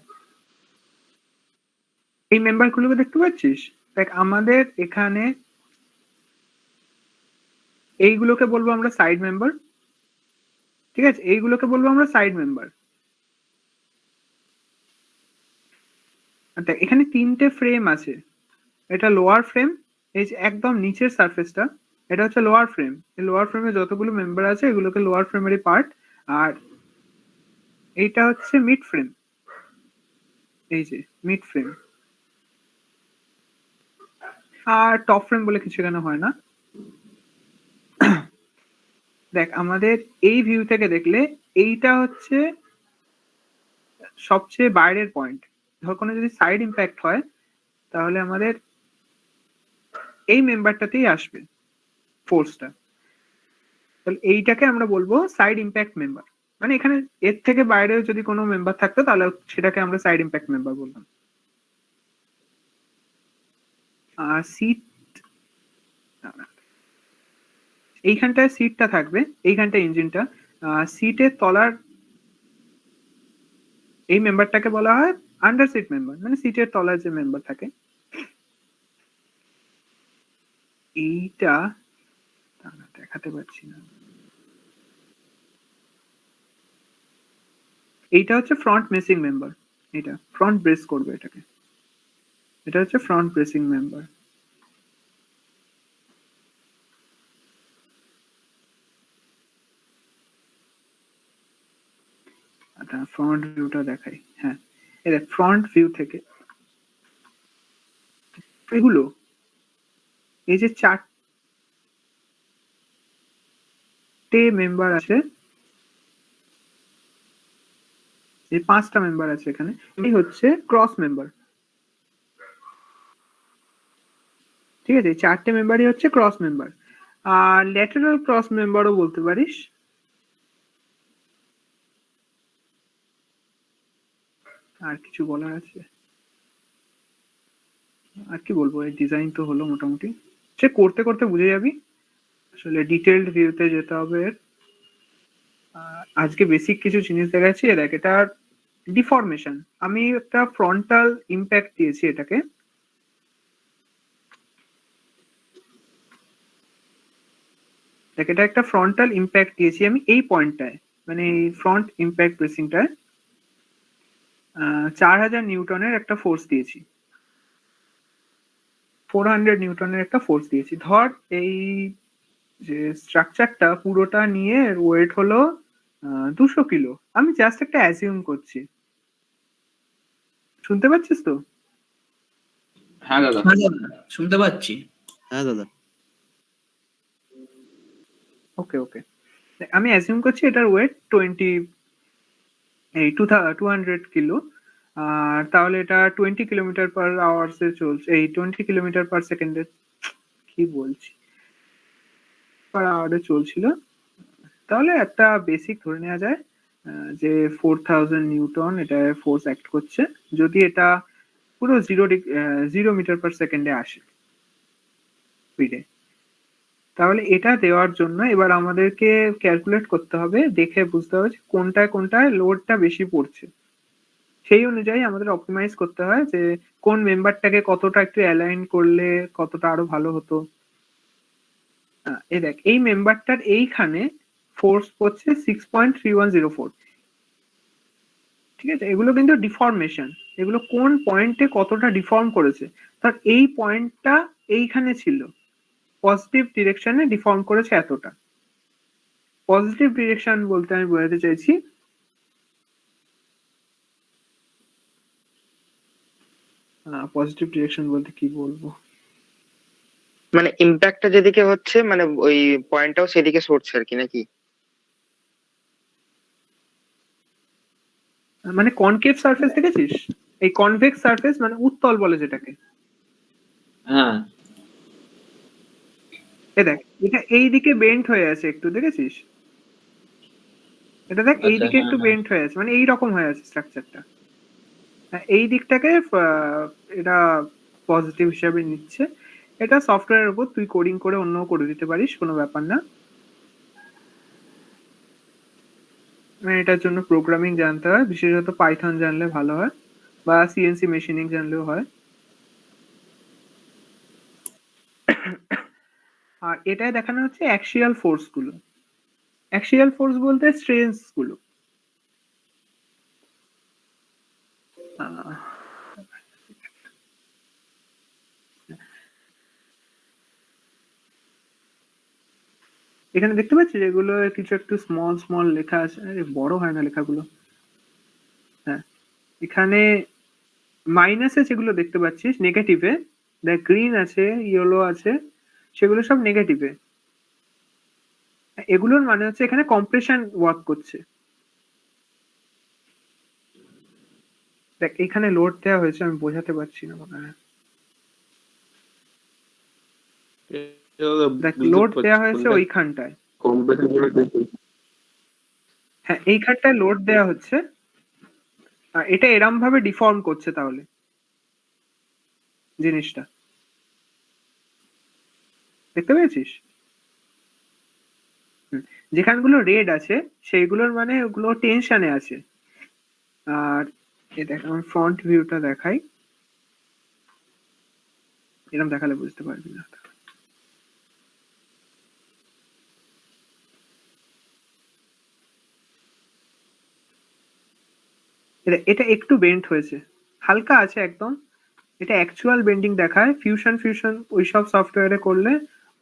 এই মেম্বার গুলোকে দেখতে পাচ্ছিস, দেখ আমাদের এখানে এইগুলোকে বলবো আমরা সাইড মেম্বার, ঠিক আছে, এইগুলোকে বলবো আমরা সাইড মেম্বার। দেখ এখানে তিনটে ফ্রেম আছে, এটা লোয়ার ফ্রেম, এই যে একদম নিচের সারফেসটা, এটা হচ্ছে লোয়ার ফ্রেম, এই লোয়ার ফ্রেমে যতগুলো মেম্বার আছে এগুলোকে লোয়ার ফ্রেমেরই পার্ট। আর এইটা হচ্ছে মিড ফ্রেম, এই যে মিড ফ্রেম। আর টপ ফ্রেম বলে কিছু এখানে হয় না। দেখ আমাদের এই ভিউ থেকে দেখলে এইটা হচ্ছে সবচেয়ে বাইরের পয়েন্ট, ধর কোনো যদি সাইড ইম্প্যাক্ট হয় তাহলে আমাদের এই মেম্বারটাতেই আসবে ফোর্সটা, তাহলে এইটাকে আমরা বলবো সাইড ইম্প্যাক্ট মেম্বার। মানে এখানে এর থেকে বাইরে যদি কোনো মেম্বার থাকতো তাহলে সেটাকে আমরা সাইড ইম্প্যাক্ট মেম্বার বললাম। আর সিট, এইখানটায় সিটটা থাকবে, এইখানটায় ইঞ্জিনটা, সিটের তলার এই মেম্বারটাকে বলা হয় আন্ডার সিট মেম্বার, মানে সিটের তলার যে মেম্বার থাকে। এইটা দেখাতে পাচ্ছি না, এইটা হচ্ছে ফ্রন্ট মেসিং মেম্বার, এটা ফ্রন্ট ব্রেস করবে এটাকে। এটা হচ্ছে ফ্রন্ট ব্রেসিং মেম্বার। আচ্ছা, ফ্রন্ট ভিউটা দেখাই। হ্যাঁ, এই দেখ ফ্রন্ট ভিউ থেকে এগুলো, এই যে চারটে মেম্বার আছে, এই 5টা মেম্বার আছে এখানে, এই হচ্ছে ক্রস মেম্বার। ঠিক আছে, এই 4টে মেম্বারই হচ্ছে ক্রস মেম্বার। আর ল্যাটারাল ক্রস মেম্বারও বলতে পারিস। আর কিছু বলার আছে? আর কি বলবো, এই ডিজাইন তো হলো মোটামুটি, সে করতে করতে বুঝে যাবি। আসলে ডিটেইলড ভিউতে যেতে হবে এর। আজকে বেসিক কিছু জিনিস দেখাচ্ছি। দেখ, এটা ডিফরমেশন। আমি একটা ফ্রন্টাল ইম্প্যাক্ট দিয়েছি এটাকে। দেখ, এটা একটা ফ্রন্টাল ইম্প্যাক্ট দিয়েছি আমি এই পয়েন্টটায়, মানে এই ফ্রন্ট ইম্প্যাক্ট ব্রেসিংটায় 4000 নিউটনের একটা ফোর্স দিয়েছি, 400 নিউটনের একটা ফোর্স দিয়েছি। ধর এই যে স্ট্রাকচারটা পুরোটা নিয়ে ওয়েট হলো 200 কিলো। আমি জাস্ট একটা অ্যাজিউম করছি। শুনতে পাচ্ছিস তো? হ্যাঁ দাদা। হ্যাঁ দাদা, শুনতে পাচ্ছি। হ্যাঁ দাদা। ওকে ওকে, আমি অ্যাজিউম করছি এটার ওয়েট 200 কিলো। আর তাহলে এটা 20 কিলোমিটার পার আওয়ার্সে চলছে, এই 20 কিলোমিটার পার সেকেন্ডে, কি বলছি, পার আওয়ারে চলছিল। তাহলে একটা বেসিক ধরে নেওয়া যায় যে 4000 নিউটন এটা ফোর্স অ্যাক্ট করছে, যদি এটা পুরো 0 মিটার পার সেকেন্ডে আসে স্পিডে। তাহলে এটা দেওয়ার জন্য এবার আমাদেরকে ক্যালকুলেট করতে হবে, দেখে বুঝতে হবে যে কোনটায় কোনটায় লোডটা বেশি পড়ছে। সেই অনুযায়ী আমাদের অপটিমাইজ করতে হয় যে কোন মেম্বারটাকে কতটা একটু অ্যালাইন করলে কতটা আরো ভালো হতো। এই দেখ, এই মেম্বারটার এইখানে ফোর্স পড়ছে 6.3104। ঠিক আছে, এগুলো কিন্তু ডিফর্মেশন। এগুলো কোন পয়েন্টে কতটা ডিফর্ম করেছে, তার এই পয়েন্টটা এইখানে ছিল, পজিটিভ ডিরেকশনে ডিফর্ম করেছে এতটা। পজিটিভ ডিরেকশন বলতে আমি বোঝাতে চাইছি পজিটিভ ডিরেকশন বলতে কি বলবো, মানে ইম্প্যাক্টটা যেদিকে হচ্ছে মানে ওই পয়েন্টটাও সেদিকে সরছে আর কি, নাকি? মানে কনকেভ সারফেস দেখেছিস? এই কনভেক্স সারফেস মানে উত্তল বলে যেটাকে। হ্যাঁ এ দেখ, এটা এই দিকে বেন্ট হয়ে আছে একটু, দেখেছিস? এটা দেখ এই আচ্ছা, দিকে হ্যাঁ, একটু হ্যাঁ। বেন্ট হয়ে আছে, মানে এই রকম হয়ে আছে স্ট্রাকচারটা। এই দিকটাকে এটা পজিটিভ হিসাবে নিচ্ছে। এটা সফটওয়্যারের উপর, তুই কোডিং করে অন্য করে দিতে পারিস, কোনো ব্যাপার না। মানে এটার জন্য প্রোগ্রামিং জানতে হয়, বিশেষত পাইথন জানলে ভালো হয়, বা সিএনসি মেশিনিং জানলেও হয়। আর এটাই দেখানো হচ্ছে অ্যাক্সিয়াল ফোর্স গুলো। অ্যাক্সিয়াল ফোর্স বলতে স্ট্রেনস গুলো। আহ, এখানে দেখতে পাচ্ছিস এগুলো কিছু একটু স্মল স্মল লেখা আছে, আরে বড় হয় না লেখাগুলো। হ্যাঁ, এখানে মাইনাসে যেগুলো দেখতে পাচ্ছিস নেগেটিভে, দেখ গ্রিন আছে, ইয়েলো আছে, সেগুলো সব নেগেটিভে। এগুলোর মানে হচ্ছে এখানে কম্প্রেশন ওয়ার্ক করছে। দেখ এখানে লোড দেওয়া হয়েছে, আমি বোঝাতে পারছি না মনে হয়। দেখ লোড দেওয়া হয়েছে ওইখানটায়, হ্যাঁ এইখানটায় লোড দেওয়া হচ্ছে। এটা এরম ভাবে ডিফর্ম করছে তাহলে জিনিসটা, দেখতে পেয়েছিস? যেখানগুলো রেড আছে সেইগুলোর মানে ওগুলো টেনশনে আছে। আর এ দেখ, আমি ফ্রন্ট ভিউটা দেখাই, এরকম দেখালে বুঝতে পারবি না। এটা একটু বেন্ট হয়েছে, হালকা আছে একদম, এটা অ্যাকচুয়াল বেন্ডিং দেখায়, ফিউশন ওইসব সফটওয়্যারে করলে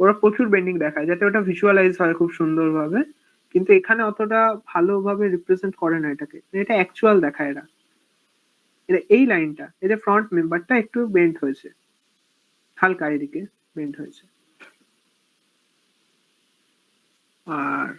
ওরা প্রচুর বেন্ডিং দেখায় যাতে ওটা ভিজুয়ালাইজ হয় খুব সুন্দরভাবে, কিন্তু এখানে অতটা ভালোভাবে রিপ্রেজেন্ট করে না এটাকে, এটা অ্যাকচুয়াল দেখায় এরা। এটা এই লাইনটা, এই যে ফ্রন্ট মেম্বারটা একটু বেন্ড হয়েছে, হালকা এদিকে বেন্ড হয়েছে। আর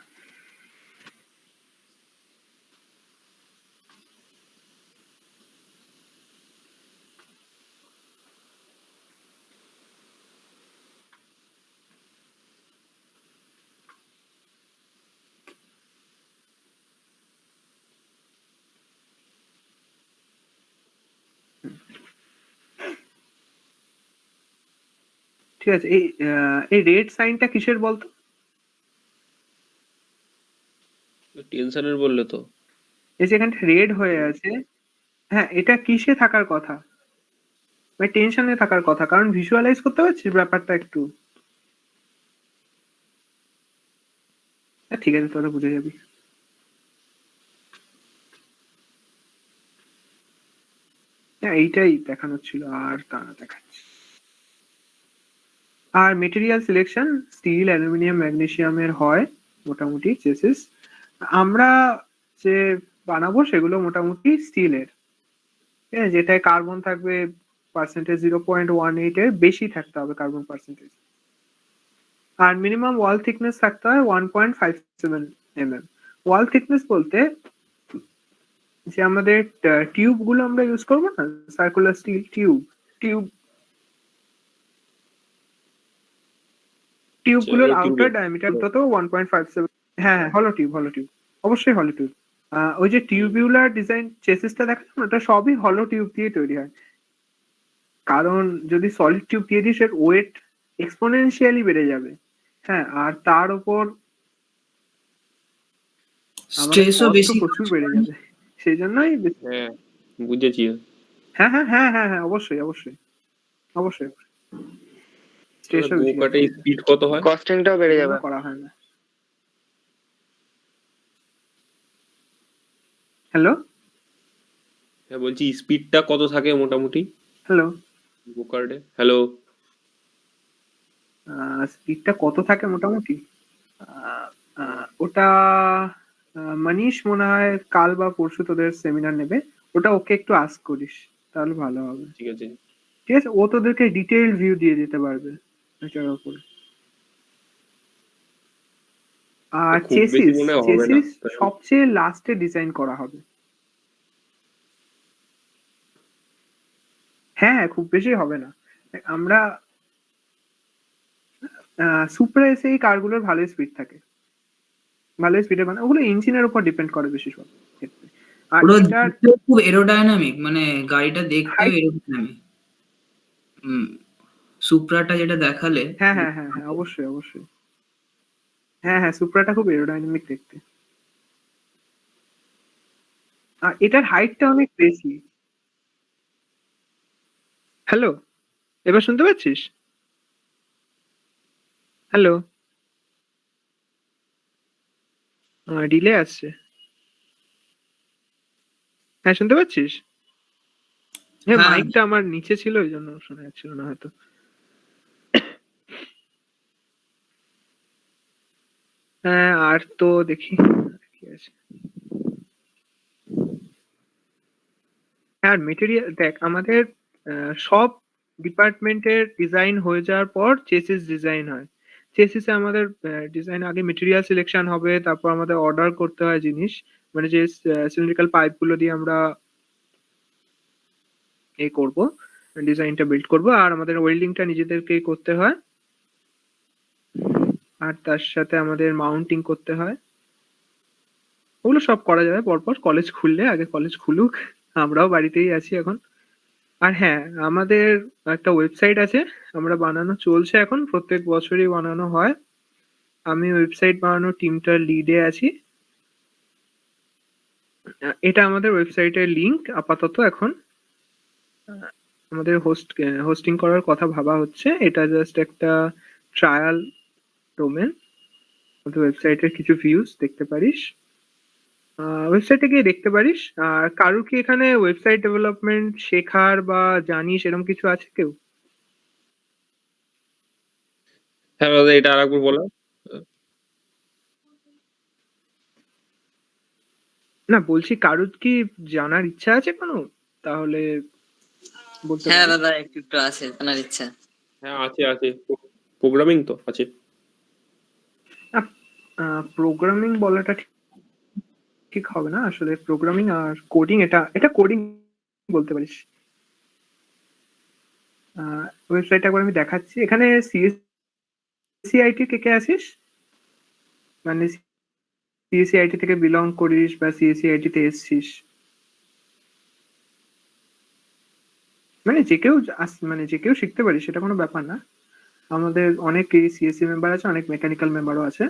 ঠিক আছে, এই রেড সাইনটা কিসের বলতো? টেনশনের বললে তো। এই যে এখানটা রেড হয়ে আছে, হ্যাঁ এটা কিসে থাকার কথা? ভাই টেনশনে থাকার কথা, কারণ ভিজুয়ালাইজ করতে পারছিস ব্যাপারটা একটু। ঠিক আছে, তোরা বুঝে যাবি। হ্যাঁ এইটাই দেখানো ছিল, আর তা দেখাচ্ছি। আর মেটেরিয়াল সিলেকশন স্টিল, অ্যালুমিনিয়াম, ম্যাগনেসিয়ামের হয় মোটামুটি চেসিস। আমরা যে বানাবো সেগুলো মোটামুটি স্টিলের, ঠিক আছে, যেটায় কার্বন থাকবে পার্সেন্টেজ 0.18 এর বেশি থাকতে হবে কার্বন পার্সেন্টেজ। আর মিনিমাম ওয়াল থিকনেস থাকতে হয় 1.57 mm। ওয়াল থিকনেস বলতে যে আমাদের টিউব গুলো আমরা ইউজ করবো না, সার্কুলার স্টিল টিউব গুলোর আউটার ডায়ামিটার তো 1.57। হ্যাঁ হলো টিউব অবশ্যই হলো টিউব। ওই যে টিউবিউলার ডিজাইন চেসিসটা দেখেন ওটা সবই হলো টিউব দিয়ে তৈরি হয়, কারণ যদি সলিড টিউব দিয়ে দিস এর ওয়েট এক্সপোনেনশিয়ালি বেড়ে যাবে। হ্যাঁ, আর তার উপর স্ট্রেসও বেশি প্রচুর বেড়ে যাবে, সেই জন্যই হ্যাঁ বুঝেছি। হ্যাঁ অবশ্যই স্ট্রেসও বেশি গোকাটে স্পিড কত হয়? কস্টিংটাও বেড়ে যাবে। করা হয় না। হ্যালো হ্যাঁ বলছি স্পিডটা কত থাকে মোটামুটি হ্যালো গোকার্ডে? হ্যালো, স্পিডটা কত থাকে মোটামুটি? ওটা মানিশ মনে হয় কাল বা পরশু তোদের সেমিনার নেবে, ওটা ওকে একটু আস্ক করিস তাহলে ভালো হবে। ঠিক আছে। ঠিক আছে, ও তোদেরকে ডিটেইলড ভিউ দিয়ে দিতে পারবে এটার উপরে। আর খুব বেশি মনে হয় হবে না। চেসিস সবচেয়ে লাস্টে ডিজাইন করা হবে। হ্যাঁ খুব বেশি হবে না, আমরা সুপার এসে এই কারগুলোর ভালো স্পিড থাকে, ভালো স্পিডে মানে ওগুলো ইঞ্জিনের উপর ডিপেন্ড করে বেশি সব ক্ষেত্রে। আর পুরো এটার দেখতেও খুব এরোডাইনামিক, মানে গাড়িটা দেখতেও Height- এরোডাইনামিক। সুপ্রাটা যেটা দেখালে, হ্যাঁ অবশ্যই হ্যাঁ সুপ্রাটা খুব এরোডাইনামিক দেখতে। আর এটার হাইটটা অনেক বেশি। হ্যালো, এবার শুনতে পাচ্ছিস? হ্যালো, ডিলে আসছে। হ্যাঁ শুনতে পাচ্ছিস? হ্যাঁ হ্যাঁ। মাইকটা আমার নিচে ছিল ওই জন্য শোনা যাচ্ছিল না হয়তো। হ্যাঁ আর তো দেখি কি আছে। হ্যাঁ মেটেরিয়াল দেখ, আমাদের সব ডিপার্টমেন্টের ডিজাইন হয়ে যাওয়ার পর চেসিস ডিজাইন হয়। চেসিসে আমাদের ডিজাইন আগে মেটেরিয়াল সিলেকশন হবে, তারপর আমাদের অর্ডার করতে হয় জিনিস, মানে যে সিলিন্ড্রিক্যাল পাইপ গুলো দিয়ে আমরা করব, ডিজাইনটা বিল্ড করব, আর আমাদের ওয়েল্ডিংটা নিজেদেরকেই করতে হয়, আর তার সাথে আমাদের মাউন্টিং করতে হয়। ওগুলো সব করা যাবে পরপর, কলেজ খুললে, আগে কলেজ খুলুক, আমরাও বাড়িতেই আছি এখন। আর হ্যাঁ আমাদের একটা ওয়েবসাইট আছে, আমরা বানানো চলছে এখন, প্রত্যেক বছরই বানানো হয়। আমি ওয়েবসাইট বানানোর টিমটার লিডে আছি। এটা আমাদের ওয়েবসাইটের লিংক আপাতত এখন আমাদের হোস্টিং করার কথা ভাবা হচ্ছে। এটা জাস্ট একটা ট্রায়াল ডোমেন, আমাদের ওয়েবসাইটের কিছু ভিউজ দেখতে পারিস। ওয়েবসাইটে গিয়ে দেখতে পারিস। আর কারুর কি এখানে ওয়েবসাইট ডেভেলপমেন্ট শেখার বা জানিস এরকম কিছু আছে কেউ? হ্যাঁ দাদা, এটা আরেকবার বলো। না, বলছি কারুর কি জানার ইচ্ছা আছে কোনো? তাহলে বলতে হ্যাঁ পারিস। দাদা, একটু একটু আছে জানার ইচ্ছা। হ্যাঁ আছে আছে, প্রোগ্রামিং তো আছে। প্রোগ্রামিং বলাটা ঠিক হবে না আসলে। প্রোগ্রামিং আর কোডিং, এটা কোডিং বলতে পারিস। ওয়েবসাইট একবার আমি দেখাচ্ছি। এখানে সিএসসিআইটি কে কে আছিস? মানে সিএসসিআইটি থেকে বিলং করিস বা সিএসসিআইটি তে এসছিস? মানে যে কেউ শিখতে পারিস, সেটা কোনো ব্যাপার না। আমাদের অনেক সিএসসি মেম্বার আছে, অনেক মেকানিক্যাল মেম্বারও আছে।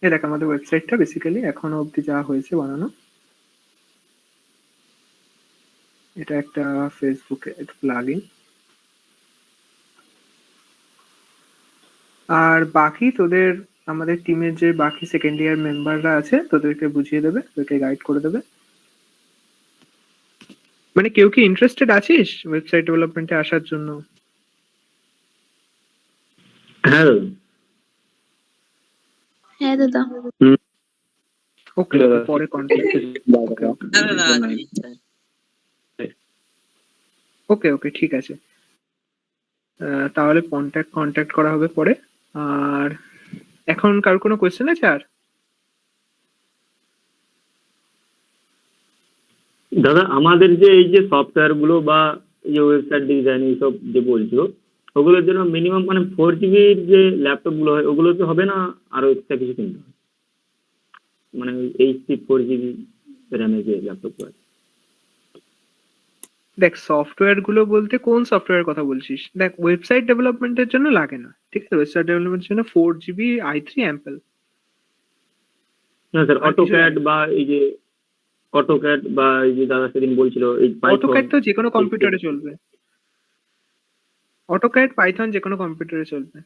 এই দেখ আমাদের ওয়েবসাইটটা বেসিক্যালি এখনো অবধি যা হয়েছে বানানো। এটা একটা ফেসবুকে প্লাগইন। আর বাকি তোদের আমাদের টিমের যে বাকি সেকেন্ড ইয়ার মেম্বাররা আছে তোদেরকে বুঝিয়ে দেবে, তোদেরকে গাইড করে দেবে। মানে কেউ কি ইন্টারেস্টেড আছিস ওয়েবসাইট ডেভেলপমেন্টে আসার জন্য? হ্যাঁ দাদা। হ্যাঁ দাদা। ওকে, পরে কন্ট্যাক্ট। হ্যাঁ দাদা, আছে ইচ্ছা। ওকে ওকে, ঠিক আছে। তাহলে কন্ট্যাক্ট করা হবে পরে। আর এখন কার কোনো কোয়েশ্চেন আছে আর? দাদা আমাদের যে এই যে সফটওয়্যার গুলো বা এই যে ওয়েবসাইট ডিজাইন এইসব যে বলছো, ওগুলোর জন্য মিনিমাম মানে 4 GB যে ল্যাপটপ গুলো হয় ওগুলো তো হবে না, আরো এক্সট্রা কিছু কিনতে হবে? মানে এইচপি 4 GB র্যামের যে ল্যাপটপ আছে। দেখ সফটওয়্যার গুলো বলতে কোন সফটওয়্যার কথা বলছিস? দেখ ওয়েবসাইট ডেভেলপমেন্টের জন্য লাগে না, ঠিক আছে? ওয়েবসাইট ডেভেলপমেন্টের জন্য 4 GB i3 অ্যাম্পল। না স্যার, আর কিছু অটোক্যাড বা এই যে অটোক্যাড বা এই যে দাদা সেদিন বলছিল এই অটোক্যাড তো যে কোনো কম্পিউটারে চলবে। অটোক্যাড পাইথন যে কোনো কম্পিউটারে চলবে।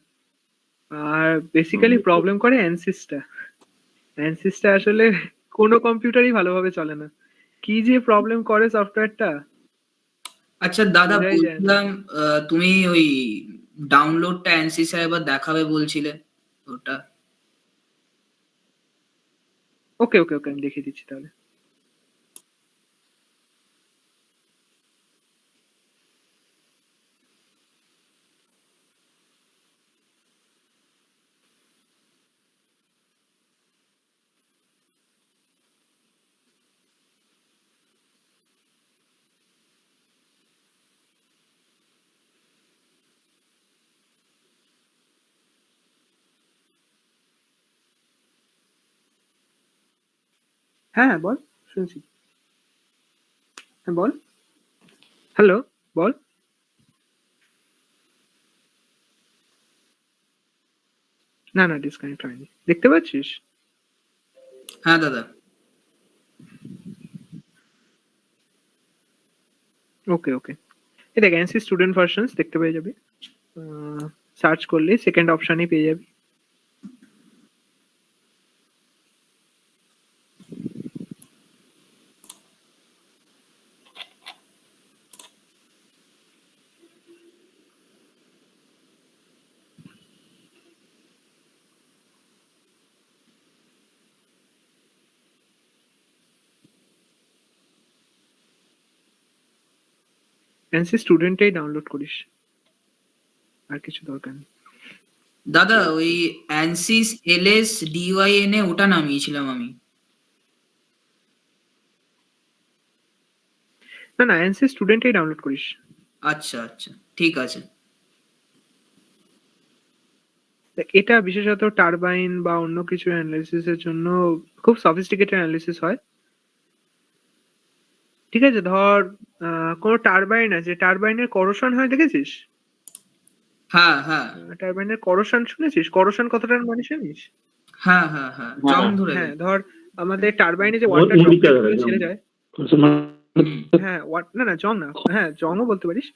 আর বেসিক্যালি প্রবলেম করে অ্যানসিসটা আসলে কোনো কম্পিউটারই ভালোভাবে চলে না। কি যে প্রবলেম করে সফটওয়্যারটা! আচ্ছা দাদা, বোঝাই যায় না। বলছিলাম তুমি ওই ডাউনলোডটা এনসি স্যার এবার দেখাবে বলছিলে, ওটা। ওকে ওকে ওকে, আমি দেখিয়ে দিচ্ছি তাহলে। হ্যাঁ হ্যাঁ, বল, শুনছি। হ্যাঁ বল। হ্যালো, বল। না না, ডিসকানেক্ট হয়নি, দেখতে পাচ্ছিস? হ্যাঁ দাদা। ওকে ওকে, এই দেখ এনসি স্টুডেন্ট ভার্সনস দেখতে পেয়ে যাবি। সার্চ করলে সেকেন্ড অপশনই পেয়ে যাবি। এনসি স্টুডেন্টেই ডাউনলোড করিস, আর কিছু দরকার নেই। দাদা ওই অ্যানসিস এলএস ডিওয়াইএনএ ওটা নামিয়েছিলাম আমি। না না, এনসি স্টুডেন্টেই ডাউনলোড করিস। আচ্ছা আচ্ছা, ঠিক আছে। দেখ এটা বিশেষত টারবাইন বা অন্য কিছু অ্যানালিসিসের জন্য খুব সফিস্টিকেটেড অ্যানালিসিস হয়। ঠিক আছে, ধর কোনো টারবাইন আছে, টারবাইনের করোশন হয় দেখেছিস? হ্যাঁ হ্যাঁ টারবাইনের করোশন শুনেছিস? করোশন কথাটার মানে জানিস? হ্যাঁ হ্যাঁ হ্যাঁ, জং ধরে হ্যাঁ, দেয়। ধর আমাদের টারবাইনে যে ওয়াটার মরিচা ধরে, ড্রপলেটগুলো ছেড়ে জং। যায়। হ্যাঁ, না না, জং না, হ্যাঁ জংও বলতে পারিস।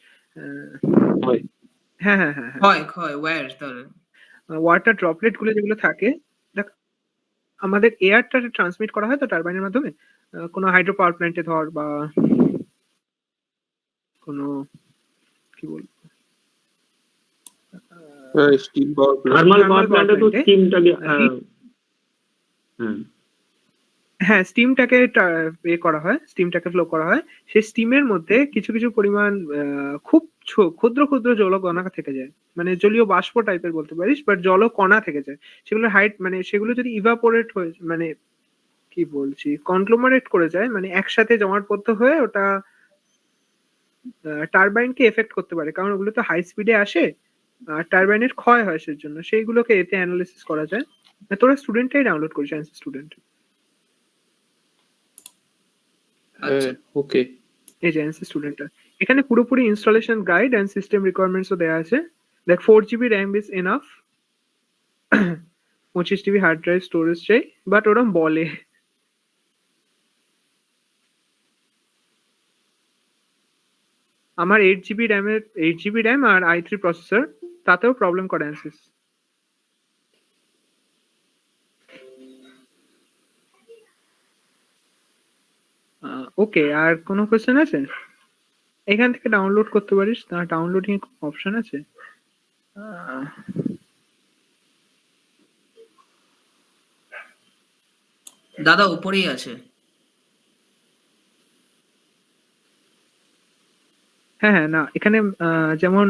হ্যাঁ, হ্যাঁ, হ্যাঁ, হ্যাঁ। হয় ওয়্যার তাহলে। ওয়াটার ড্রপলেট গুলো যেগুলো থাকে, দেখ আমাদের এয়ারটা ট্রান্সমিট করা হয় তো টারবাইনের মাধ্যমে। কোনো হাইড্রো পাওয়ার প্ল্যান্টে ধর বা কোনো কি বলবো হ্যাঁ, steam power plant. Thermal Thermal পাওয়ার power প্ল্যান্টে তো plant এ, স্টিমটাকে heat- হ্যাঁ হ্যাঁ, স্টিমটাকে করা হয়, স্টিমটাকে ফ্লো করা হয়। সেই স্টিমের মধ্যে কিছু কিছু পরিমাণ খুব ক্ষুদ্র ক্ষুদ্র জলকণা থেকে যায়, মানে জলীয় বাষ্প টাইপের বলতে পারিস, বাট জলকণা থেকে যায়। সেগুলো হাইট মানে সেগুলো যদি ইভাপোরেট হয়ে মানে কি বলছি কনগ্লোমারেট করে যায়, মানে একসাথে জমাটবদ্ধ হয়ে ওটা টারবাইনকে এফেক্ট করতে পারে, কারণ ওগুলো তো হাই স্পিডে আসে আর টারবাইনের ক্ষয় হয়, সেজন্য সেইগুলোকে এতে অ্যানালিসিস করা যায়। তোরা স্টুডেন্টটাই ডাউনলোড করিস, অ্যান্সার স্টুডেন্ট। আচ্ছা, ওকে। এই যে অ্যান্সার স্টুডেন্টটা, এখানে পুরোপুরি ইনস্টলেশন গাইড অ্যান্ড সিস্টেম রিকোয়ারমেন্টসও দেওয়া আছে। দেখ 4 GB RAM is enough, 25 GB hard drive storage চাই, বাট ওরম বলে। আমার 8 GB র্যাম আর i3 প্রসেসর, তাতেও প্রবলেম করে অ্যান্সিস। ওকে, আর কোনো কোশ্চেন আছে? এখান থেকে ডাউনলোড করতে পারিস, ডাউনলোডিং অপশন আছে। দাদা উপরেই আছে। হ্যাঁ, হ্যাঁ, না এখানে যেমন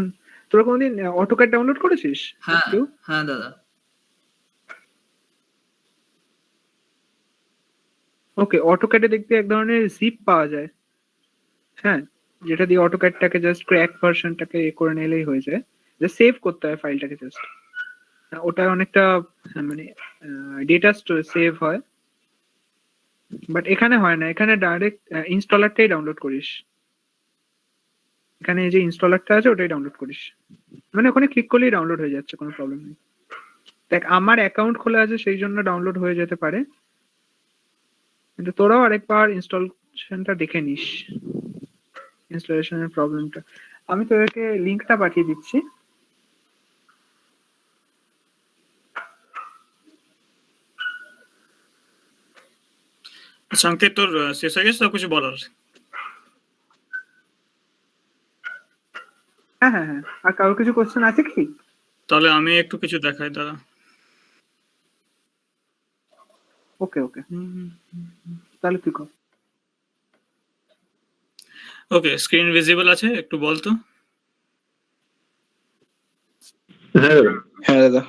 তোরা কোনদিন অটোক্যাড ডাউনলোড করেছিস? হ্যাঁ কেউ? হ্যাঁ দাদা। ওকে, অটোক্যাডে দেখবি এক ধরনের জিপ পাওয়া যায়, হ্যাঁ, যেটা দিয়ে অটোক্যাডটাকে জাস্ট ক্র্যাক ভার্সনটাকে করে নিলেই হয়ে যায়, যে সেভ করতে হয় ফাইলটাকে জাস্ট। ওটা অনেকটা মানে ডেটা সেভ হয়, বাট এখানে হয় না, এখানে ডাইরেক্ট ইনস্টলারটাই ডাউনলোড করিস। এখানে যে ইনস্টলারটা আছে ওটাই ডাউনলোড করিস, মানে ওখানে ক্লিক করলেই ডাউনলোড হয়ে যাচ্ছে, কোনো প্রবলেম নেই। দেখ আমার অ্যাকাউন্ট খোলা আছে সেই জন্য ডাউনলোড হয়ে যেতে পারে, কিন্তু তোরাও আরেকবার ইনস্টলেশনটা দেখে নিস, ইনস্টলেশনের প্রবলেমটা। আমি তোদেরকে লিঙ্কটা পাঠিয়ে দিচ্ছি। সংকেত, তোর শেষ হয়ে গেছে সব কিছু বলার? হ্যাঁ, হ্যাঁ, হ্যাঁ, আর কারোর কিছু কোশ্চেন আছে কি? তাহলে আমি একটু কিছু দেখাই দাদা। ওকে, ওকে, তাহলে তুই কর। ওকে, স্ক্রিন ভিজিবল আছে, একটু বলতো। হ্যাঁ দাদা।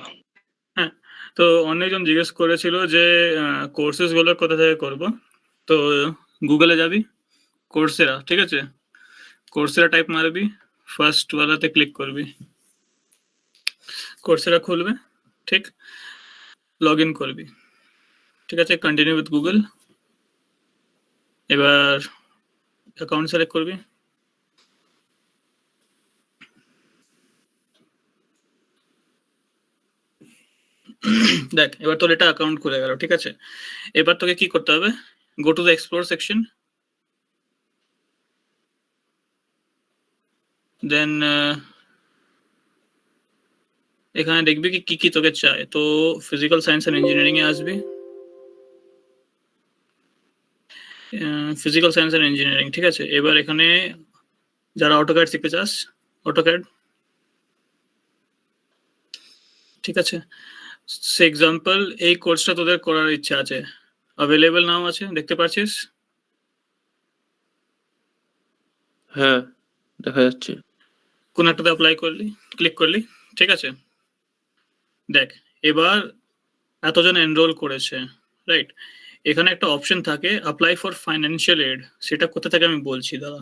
হ্যাঁ, তো অনেকজন জিজ্ঞেস করেছিল যে কোর্সেস গুলো কোথা থেকে করব। তো গুগলে যাবি, কোর্সেরা, ঠিক আছে, কোর্সেরা টাইপ মারবি, ফার্স্ট ওয়ালাতে ক্লিক করবি, কোর্সেরা খুলবে, ঠিক, লগ ইন করবি, ঠিক আছে, কন্টিনিউ উইথ গুগল। এবার অ্যাকাউন্ট সিলেক্ট করবি, দেখ এবার তোর এটা অ্যাকাউন্ট খুলে গেল, ঠিক আছে। এবার তোকে কি করতে হবে, go to the explore section, then এখানে দেখবি কি কি তোকে চায়। তো ফিজিক্যাল সায়েন্স এন্ড ইঞ্জিনিয়ারিং এ আসবি, ফিজিক্যাল সায়েন্স এন্ড ইঞ্জিনিয়ারিং, ঠিক আছে। এবার এখানে যারা অটোক্যাড শিখতে চাস, অটোক্যাড, ঠিক আছে। সে এক্সাম্পল এই কোর্সটা তোদের করার ইচ্ছা আছে, অ্যাভেলেবল নাও আছে, দেখতে পাচ্ছিস? হ্যাঁ, দেখা যাচ্ছে। কোন একটাতে অ্যাপ্লাই করলি, ক্লিক করলি, ঠিক আছে। দেখ এবার এতজন এনরোল করেছে, রাইট। এখানে একটা অপশন থাকে অ্যাপ্লাই ফর ফাইন্যান্সিয়াল এড, সেটা কোথা থেকে আমি বলছি দাদা।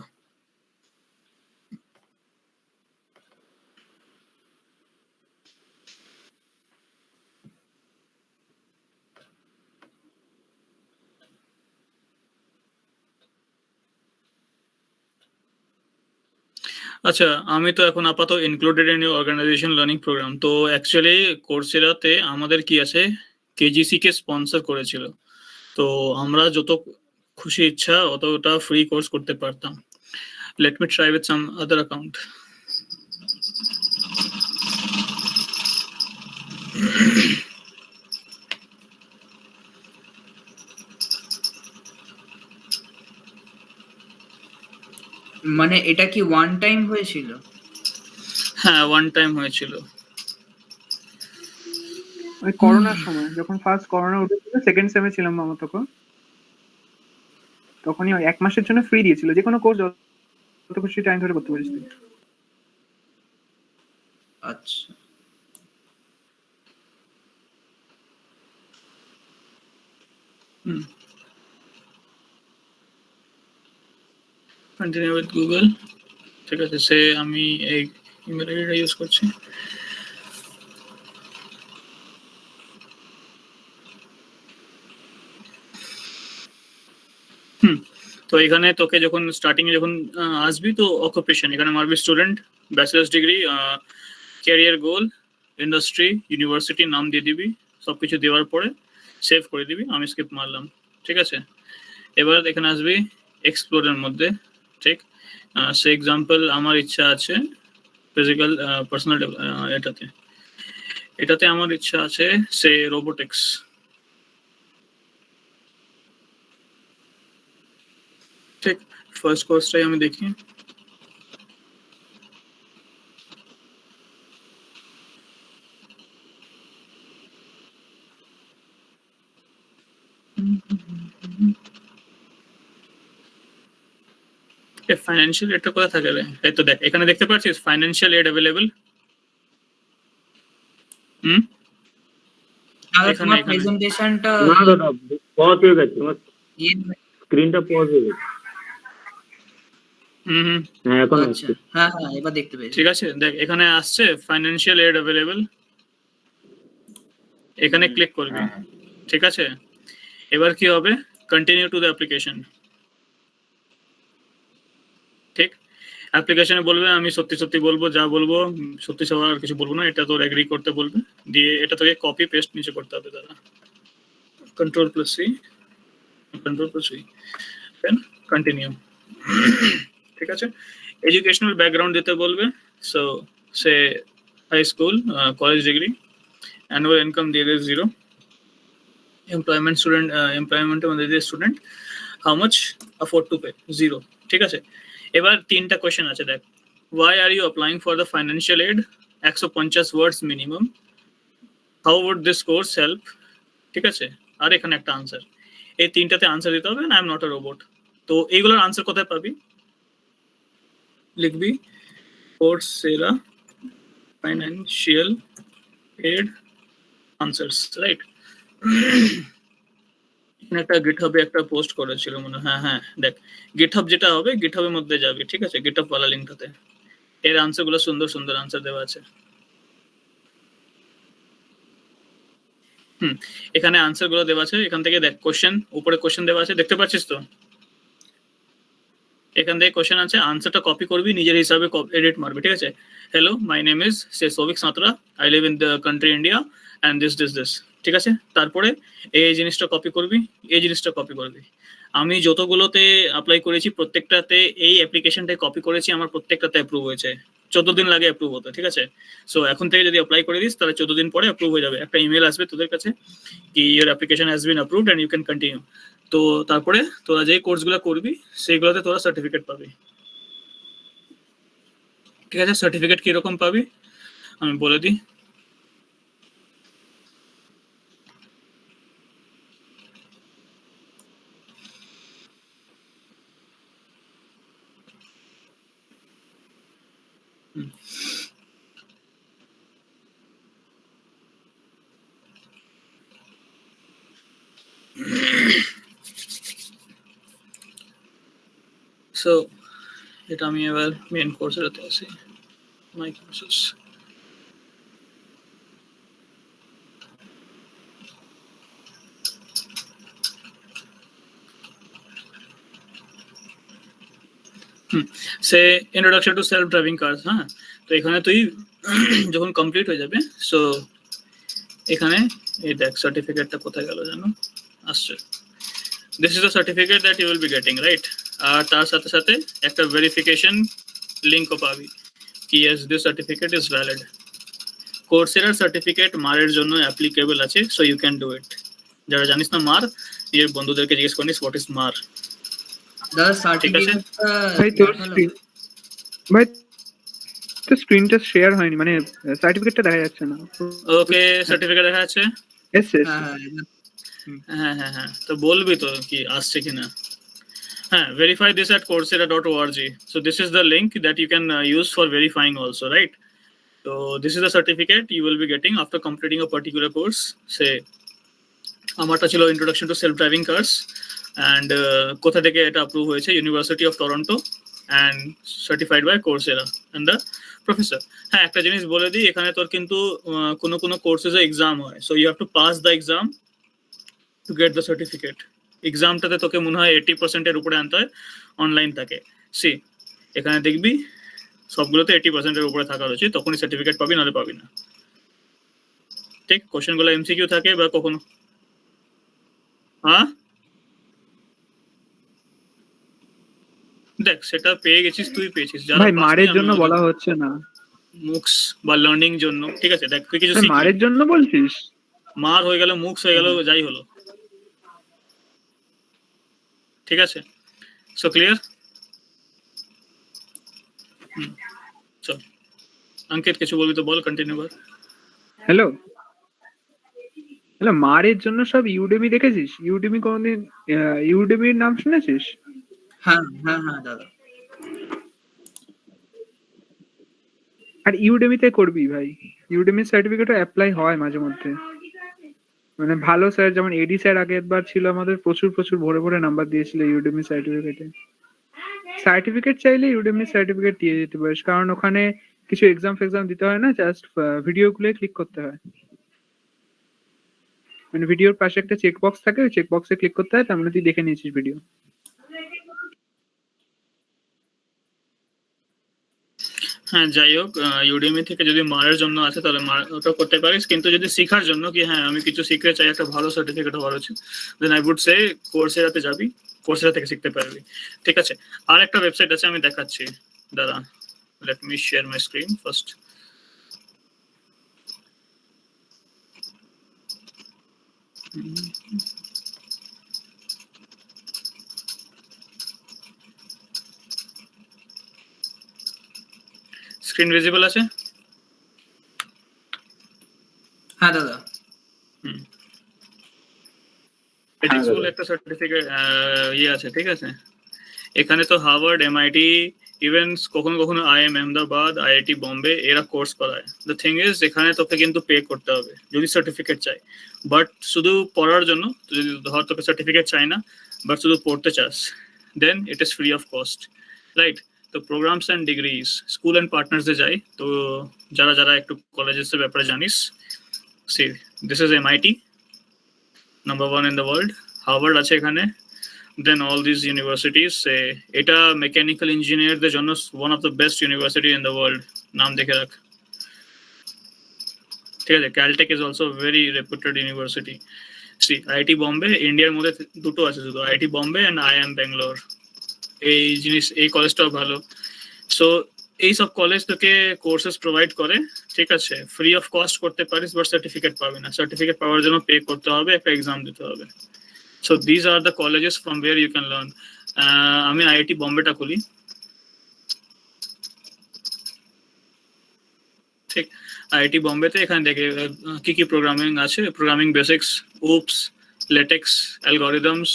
আচ্ছা, আমি তো এখন আপাতত included in your organization learning program. তো অ্যাকচুয়ালি কোর্সেরাতে আমাদের কি আছে, কেজিসি কে স্পন্সর করেছিল, তো আমরা যত খুশি ইচ্ছা অতটা ফ্রি কোর্স করতে পারতাম। Let me try with some other account. মানে এটা কি ওয়ান টাইম হয়েছিল? হ্যাঁ, ওয়ান টাইম হয়েছিল। ওই করোনার সময় যখন ফার্স্ট করোনা উঠেছিল, সেকেন্ড সেমে ছিলাম মামা তখনই ওই 1 মাসের জন্য ফ্রি দিয়েছিল, যে কোনো কোর্স যত খুশি টাইম ধরে করতে পারিস তুই। আচ্ছা, কন্টিনিউ উইথ গুগল। ঠিক আছে, সে আমি এই ইমেল আইডিটা ইউজ করছি। তো এখানে তোকে যখন স্টার্টিং এ যখন আসবি, তো অকুপেশন এখানে মারবি student, bachelors degree, career goal, industry, university নাম দিয়ে দিবি। সবকিছু দেওয়ার পরে সেভ করে দিবি। আমি স্কিপ মারলাম, ঠিক আছে। এবার এখানে আসবি এক্সপ্লোরের মধ্যে, ঠিক। সে এক্সাম্পল আমার ইচ্ছা আছে ফিজিক্যাল পার্সোনাল এটাতে আমার ইচ্ছা আছে সে রোবোটিক্স। ঠিক, ফার্স্ট কোর্সটাই আমি দেখি। ফাইন্যান্সিয়াল এডটা কোথায় থাকে রে? এই তো দেখ, এখানে দেখতে পাচ্ছিস ফাইন্যান্সিয়াল এড অ্যাভেলেবল। তোমার প্রেজেন্টেশনটা না দাদা, পজ হয়ে গেছে, তোমার স্ক্রিনটা পজ হয়ে গেছে। হ্যাঁ, এখন আচ্ছা, আসছে। হ্যাঁ হ্যাঁ, এবার দেখতে পেয়েছি। ঠিক আছে, দেখ এখানে আসছে ফাইন্যান্সিয়াল এড অ্যাভেলেবল, এখানে ক্লিক করবি। ঠিক আছে, এবার কি হবে? Continue to the application. ঠিক, অ্যাপ্লিকেশনে বলবে আমি সত্যি সত্যি বলবো, যা বলবো সত্যি সব, আর কিছু বলবো না। এটা তোর এগ্রি করতে বলবে, দিয়ে এটা তোকে কপি পেস্ট নিচে করতে হবে দাদা। Ctrl+C, দেন কন্টিনিউ। ঠিক আছে, এডুকেশনাল ব্যাকগ্রাউন্ড দিতে বলবে। So say high school, college degree, annual income দিয়ে দেয় 0, এমপ্লয়মেন্ট স্টুডেন্ট, এমপ্লয়মেন্টের মধ্যে দিয়ে student, how much afford to pay 0। ঠিক আছে, এবার 3টা কোয়েশ্চেন আছে দেখ। Why are you applying for the financial aid, 150 words minimum, how would this course help. ঠিক আছে, আর এখানে একটা আনসার। এই 3টাতে আনসার দিতে হবে, না I am not a robot. তো এইগুলোর আনসার কোথায় পাবি? লিখবি Coursera financial aid answers, right. একটা গিটহাবে একটা পোস্ট করেছিল মনে হয়। হ্যাঁ, দেখ গিটহাব যেটা হবে, গিটহাবের মধ্যে যাবি। ঠিক আছে, গিটহাব ওয়ালা লিঙ্কটাতে এর আনসার গুলো সুন্দর সুন্দর আনসার দেওয়া আছে। এখানে আনসার গুলো দেওয়া আছে। এখান থেকে দেখ কোশ্চেন, উপরে কোশ্চেন দেওয়া আছে, দেখতে পাচ্ছিস তো? এখান থেকে কোশ্চেন আছে, আনসারটা কপি করবি, নিজের হিসাবে এডিট মারবি। ঠিক আছে, hello my name is say Souvik Santra, I live in the country India and this. ঠিক আছে, তারপরে এই জিনিসটা কপি করবি, এই জিনিসটা কপি করবি। আমি যতগুলোতে অ্যাপ্লাই করেছি প্রত্যেকটাতে এই অ্যাপ্লিকেশনটাই কপি করেছি, আমার প্রত্যেকটাতে অ্যাপ্রুভ হয়েছে। 14 দিন লাগে অ্যাপ্রুভ হতে। ঠিক আছে, সো এখন থেকে যদি অ্যাপ্লাই করে দিস তাহলে 14 দিন পরে অ্যাপ্রুভ হয়ে যাবে। একটা ইমেল আসবে তোদের কাছে কি your application has been approved and you can continue. তো তারপরে তোরা যে কোর্সগুলো করবি সেইগুলোতে তোরা সার্টিফিকেট পাবি। ঠিক আছে, সার্টিফিকেট কিরকম পাবি আমি বলে দিই। সো এটা আমি এবার মেন কোর্সেরতে আসি, my courses. Say introduction to self driving cars. হ্যাঁ, তো এখানে তুই যখন কমপ্লিট হয়ে যাবে, সো এখানে এই দেখ সার্টিফিকেটটা কোথায় গেল জানো, আসছে। This is the certificate that you will be getting, right. আর তার সাথে সাথে একটা ভেরিফিকেশন লিঙ্কও পাবি কি yes this certificate is valid. কোর্সেরার সার্টিফিকেট মারের জন্য অ্যাপ্লিকেবল আছে, so you can do it. যারা জানিস না মার, নিজের বন্ধুদেরকে জিজ্ঞেস করিস হোয়াট ইজ মার। দাদা ঠিক আছে। সার্টিফিকেটটা ভাই তোর স্ক্রিন, ভাই তো স্ক্রিনটা শেয়ার হয়নি, মানে সার্টিফিকেটটা দেখা যাচ্ছে না। ওকে, সার্টিফিকেট দেখা যাচ্ছে। এস এস হ্যাঁ হ্যাঁ হ্যাঁ, তো বলবি তো কি আসছে কিনা। হ্যাঁ, verify this at coursera.org. So this is the link that you can use for verifying also, right? So this is the certificate you will be getting after completing a particular course. Say আমারটা ছিল introduction to self driving cars, and কোথা থেকে এটা approve হয়েছে, University of Toronto, and certified by Coursera and the professor. হ্যাঁ, একটা জিনিস বলে দিই, এখানে তোর কিন্তু কোনো কোর্সেস এক্সাম হয়, so you have to pass the exam to get the certificate. এক্সামটাতে তোকে মনে হয় 80% এর উপরে আনতে হয়, অনলাইন থাকে। সি এখানে দেখবি সবগুলোতে 80% এর উপরে থাকা উচিত, তখনই সার্টিফিকেট পাবি, নাহলে পাবি না। ঠিক, কোশ্চেনগুলো এমসিকিউ থাকে বা কখনো হ্যাঁ দেখ, সেটা পেয়ে গেছিস, তুই পেয়েছিস। যারা ভাই মারের জন্য বলা হচ্ছে না, মুক্স বা লার্নিং জন্য, ঠিক আছে। দেখ তুই কিছু ভাই, মারের জন্য বলছিস? মার হয়ে গেল, মুক্স হয়ে গেল, যাই হলো, ঠিক আছে। So clear? চল অঙ্কিত, কিছু বলবি তো বল, কন্টিনিউ কর। হ্যালো হ্যালো, মারের জন্য সব ইউডেমি দেখেছিস? ইউডেমি কোনদিন ইউডেমির নাম শুনেছিস? হ্যাঁ হ্যাঁ হ্যাঁ দাদা। আর ইউডেমিতে করবি ভাই, ইউডেমির সার্টিফিকেটও অ্যাপ্লাই হয় মাঝে মধ্যে। মানে ভালো স্যার, যেমন এডি স্যার আগের বার ছিল আমাদের, প্রচুর ভরে ভরে নাম্বার দিয়েছিল ইউডেমি সার্টিফিকেটে। সার্টিফিকেট চাইলে ইউডেমি সার্টিফিকেট দিয়ে দিতে পারিস, কারণ ওখানে কিছু এক্সাম দিতে হয় না, জাস্ট ভিডিও গুলো ক্লিক করতে হয়। মানে ভিডিওর পাশে একটা চেক বক্স থাকে, ওই চেক বক্সে ক্লিক করতে হয়, তার মানে তুই দেখে নিয়েছিস ভিডিও। হ্যাঁ, যাই হোক, ইউডেমি থেকে যদি মারের জন্য আছে তাহলে ওটা করতে পারিস, কিন্তু যদি শেখার জন্য কি হ্যাঁ আমি কিছু শিখতে চাই, একটা ভালো সার্টিফিকেট হওয়ার উচিত, দেন আই উড সে কোর্সেরাতে যাবি, কোর্সেরা থেকে শিখতে পারবি, ঠিক আছে। আর একটা ওয়েবসাইট আছে, আমি দেখাচ্ছি দাদা, let me share my screen first. Screen visible আছে? হ্যাঁ দাদা। এটিক্স বলে একটা সার্টিফিকেট আছে, ঠিক আছে। এখানে তো হার্ভার্ড, এমআইটি, ইভেন কখনো আইএম আহমেদাবাদ, আইআইটি বোম্বে, এরা কোর্স করায়। দ্য থিং ইজ, এখানে তোকে কিন্তু পে করতে হবে যদি সার্টিফিকেট চাই, বাট শুধু পড়ার জন্য, যদি ধর তোকে সার্টিফিকেট চাই না বাট শুধু পড়তে চাস, then it is free of cost, right. তো programs and degrees, school and পার্টনার্সে যাই, তো যারা একটু কলেজেসের ব্যাপারে জানিস, see this is MIT, number 1 in the world, Harvard আছে এখানে, দেন অল দিস ইউনিভার্সিটিস। এটা মেকানিক্যাল ইঞ্জিনিয়ারদের জন্য one of the best university in the world, নাম দেখে রাখ, ঠিক আছে। Caltech is also very reputed university. See IIT Bombay, ইন্ডিয়ার মধ্যে দুটো আছে শুধু, IIT Bombay and IIM Bangalore. এই কলেজটাও ভালো। সো এইসব কলেজ তোকে কোর্সেস প্রোভাইড করে, ঠিক আছে, ফ্রি অফ কস্ট করতে পারিস, বাট সার্টিফিকেট পাবি না। সার্টিফিকেট পাওয়ার জন্য পে করতে হবে, একটা এক্সাম দিতে হবে। So these are the colleges from where you can learn. আমি আইআইটি বম্বেটা খুলি, ঠিক। আইআইটি বম্বেতে এখানে দেখে কি প্রোগ্রামিং আছে, programming basics, oops, LaTeX, algorithms,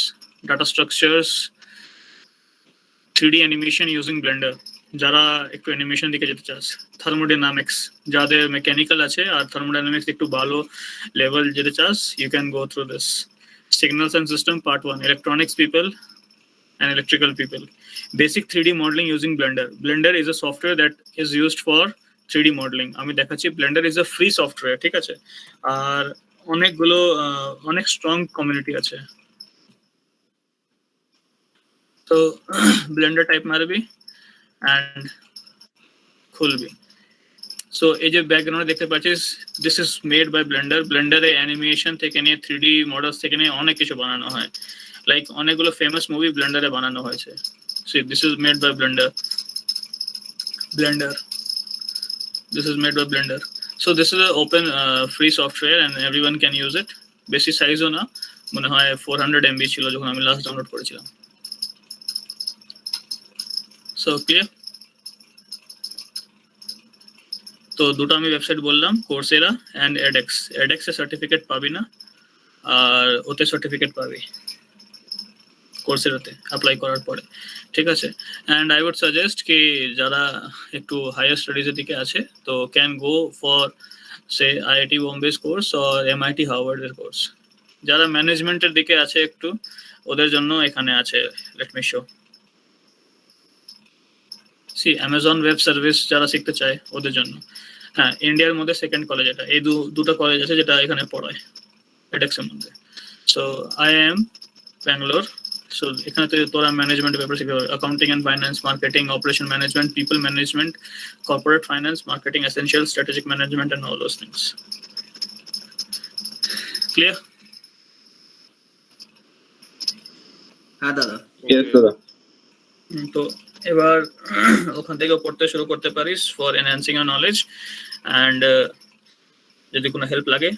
data structures, 3D animation using Blender, যারা একটু অ্যানিমেশন দিকে যেতে চাস, থার্মোডাইনামিক্স, যাদের মেকানিক্যাল আছে আর থার্মোডাইনামিক্স একটু ভালো লেভেল যেতে চাস, you can go through this. Signals and system part 1, electronics people and electrical people, basic 3D modeling using blender. Blender is a software that is used for 3D modeling. আমি দেখাচ্ছি, Blender is a free software, ঠিক আছে। আর অনেক strong community আছে। তো Blender type মারবি and খুলবি। সো এই যে ব্যাকগ্রাউন্ডে দেখতে পাচ্ছিস, this is made by Blender. ব্লেন্ডারে অ্যানিমেশন থেকে নিয়ে 3D মডেলস থেকে নিয়ে অনেক কিছু বানানো হয়, লাইক অনেকগুলো ফেমাস মুভি ব্লেন্ডারে বানানো হয়েছে। See this is made by Blender, this is made by blender. So this is an open free software and everyone can use it. বেশি সাইজও না, মনে হয় 400 MB ছিল যখন আমি লাস্ট ডাউনলোড করেছিলাম। So clear? তো দুটো আমি ওয়েবসাইট বললাম, কোর্সেরা অ্যান্ড এডেক্স। এডেক্সে সার্টিফিকেট পাবি না, আর ওতে সার্টিফিকেট পাবি কোর্সেরাতে অ্যাপ্লাই করার পরে, ঠিক আছে? অ্যান্ড আই উড সাজেস্ট কি যারা একটু হায়ার স্টাডিজের দিকে আছে তো can go for say IIT Bombay's course or MIT হার্ভার্ডের কোর্স। যারা ম্যানেজমেন্টের দিকে আছে একটু, ওদের জন্য এখানে আছে, let me show. See Amazon web service যারা শিখতে চায় ওদের জন্য। হ্যাঁ, ইন্ডিয়ার মধ্যে সেকেন্ড কলেজ এটা, এই দুটো কলেজ আছে যেটা এখানে পড়ায় এডেক্সের মধ্যে। So I am Bangalore. So এখানে তো তোরা ম্যানেজমেন্ট ব্যাপারে শিখতে পারবে, accounting and finance, marketing, operation management, people management, corporate finance, marketing essential, strategic management and all those things. Clear? হ্যাঁ দাদা। Yes, দাদা। তো এবার ওখান থেকে পড়তে শুরু করতে পারিস for enhancing year knowledge. And যদি কোনো হেল্প লাগে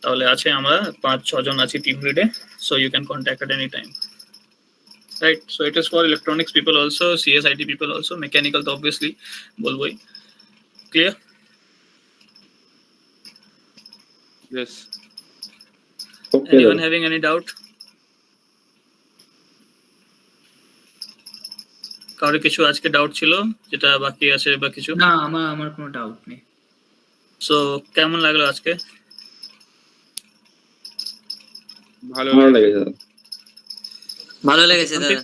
তাহলে আছে, আমরা 5-6 জন আছি টিম লিডে, so you can contact at any time, right? So it is for electronics people also, CSIT people also, mechanical তো অবভিয়াসলি বলবোই। ক্লিয়ার? Yes. Okay, এনিওয়ান দাদা। Having any doubt? কারোর কিছু আজকে ডাউট ছিল যেটা বাকি আছে বা কিছু? না, আমার কোনো ডাউট নেই। সো কেমন লাগলো আজকে? ভালো ভালো লাগে। লেগেছে দাদা। ভালো লেগেছে দাদা।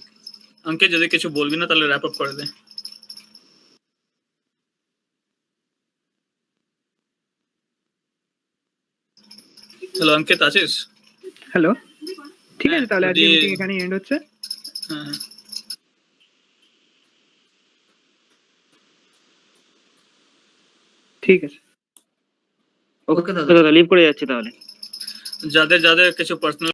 অঙ্কিত যদি কিছু বলবি না তাহলে র্যাপ আপ করে দে। হ্যালো অঙ্কিত, আছিস? হ্যালো, ঠিক আছে, হ্যাঁ, তাহলে আজকে যদি- মিটিং এখানেই এন্ড হচ্ছে। হ্যাঁ, ঠিক আছে। ওকে দাদা। দাদা লিভ করে যাচ্ছি তাহলে। যাদের যাদের কিছু পার্সোনাল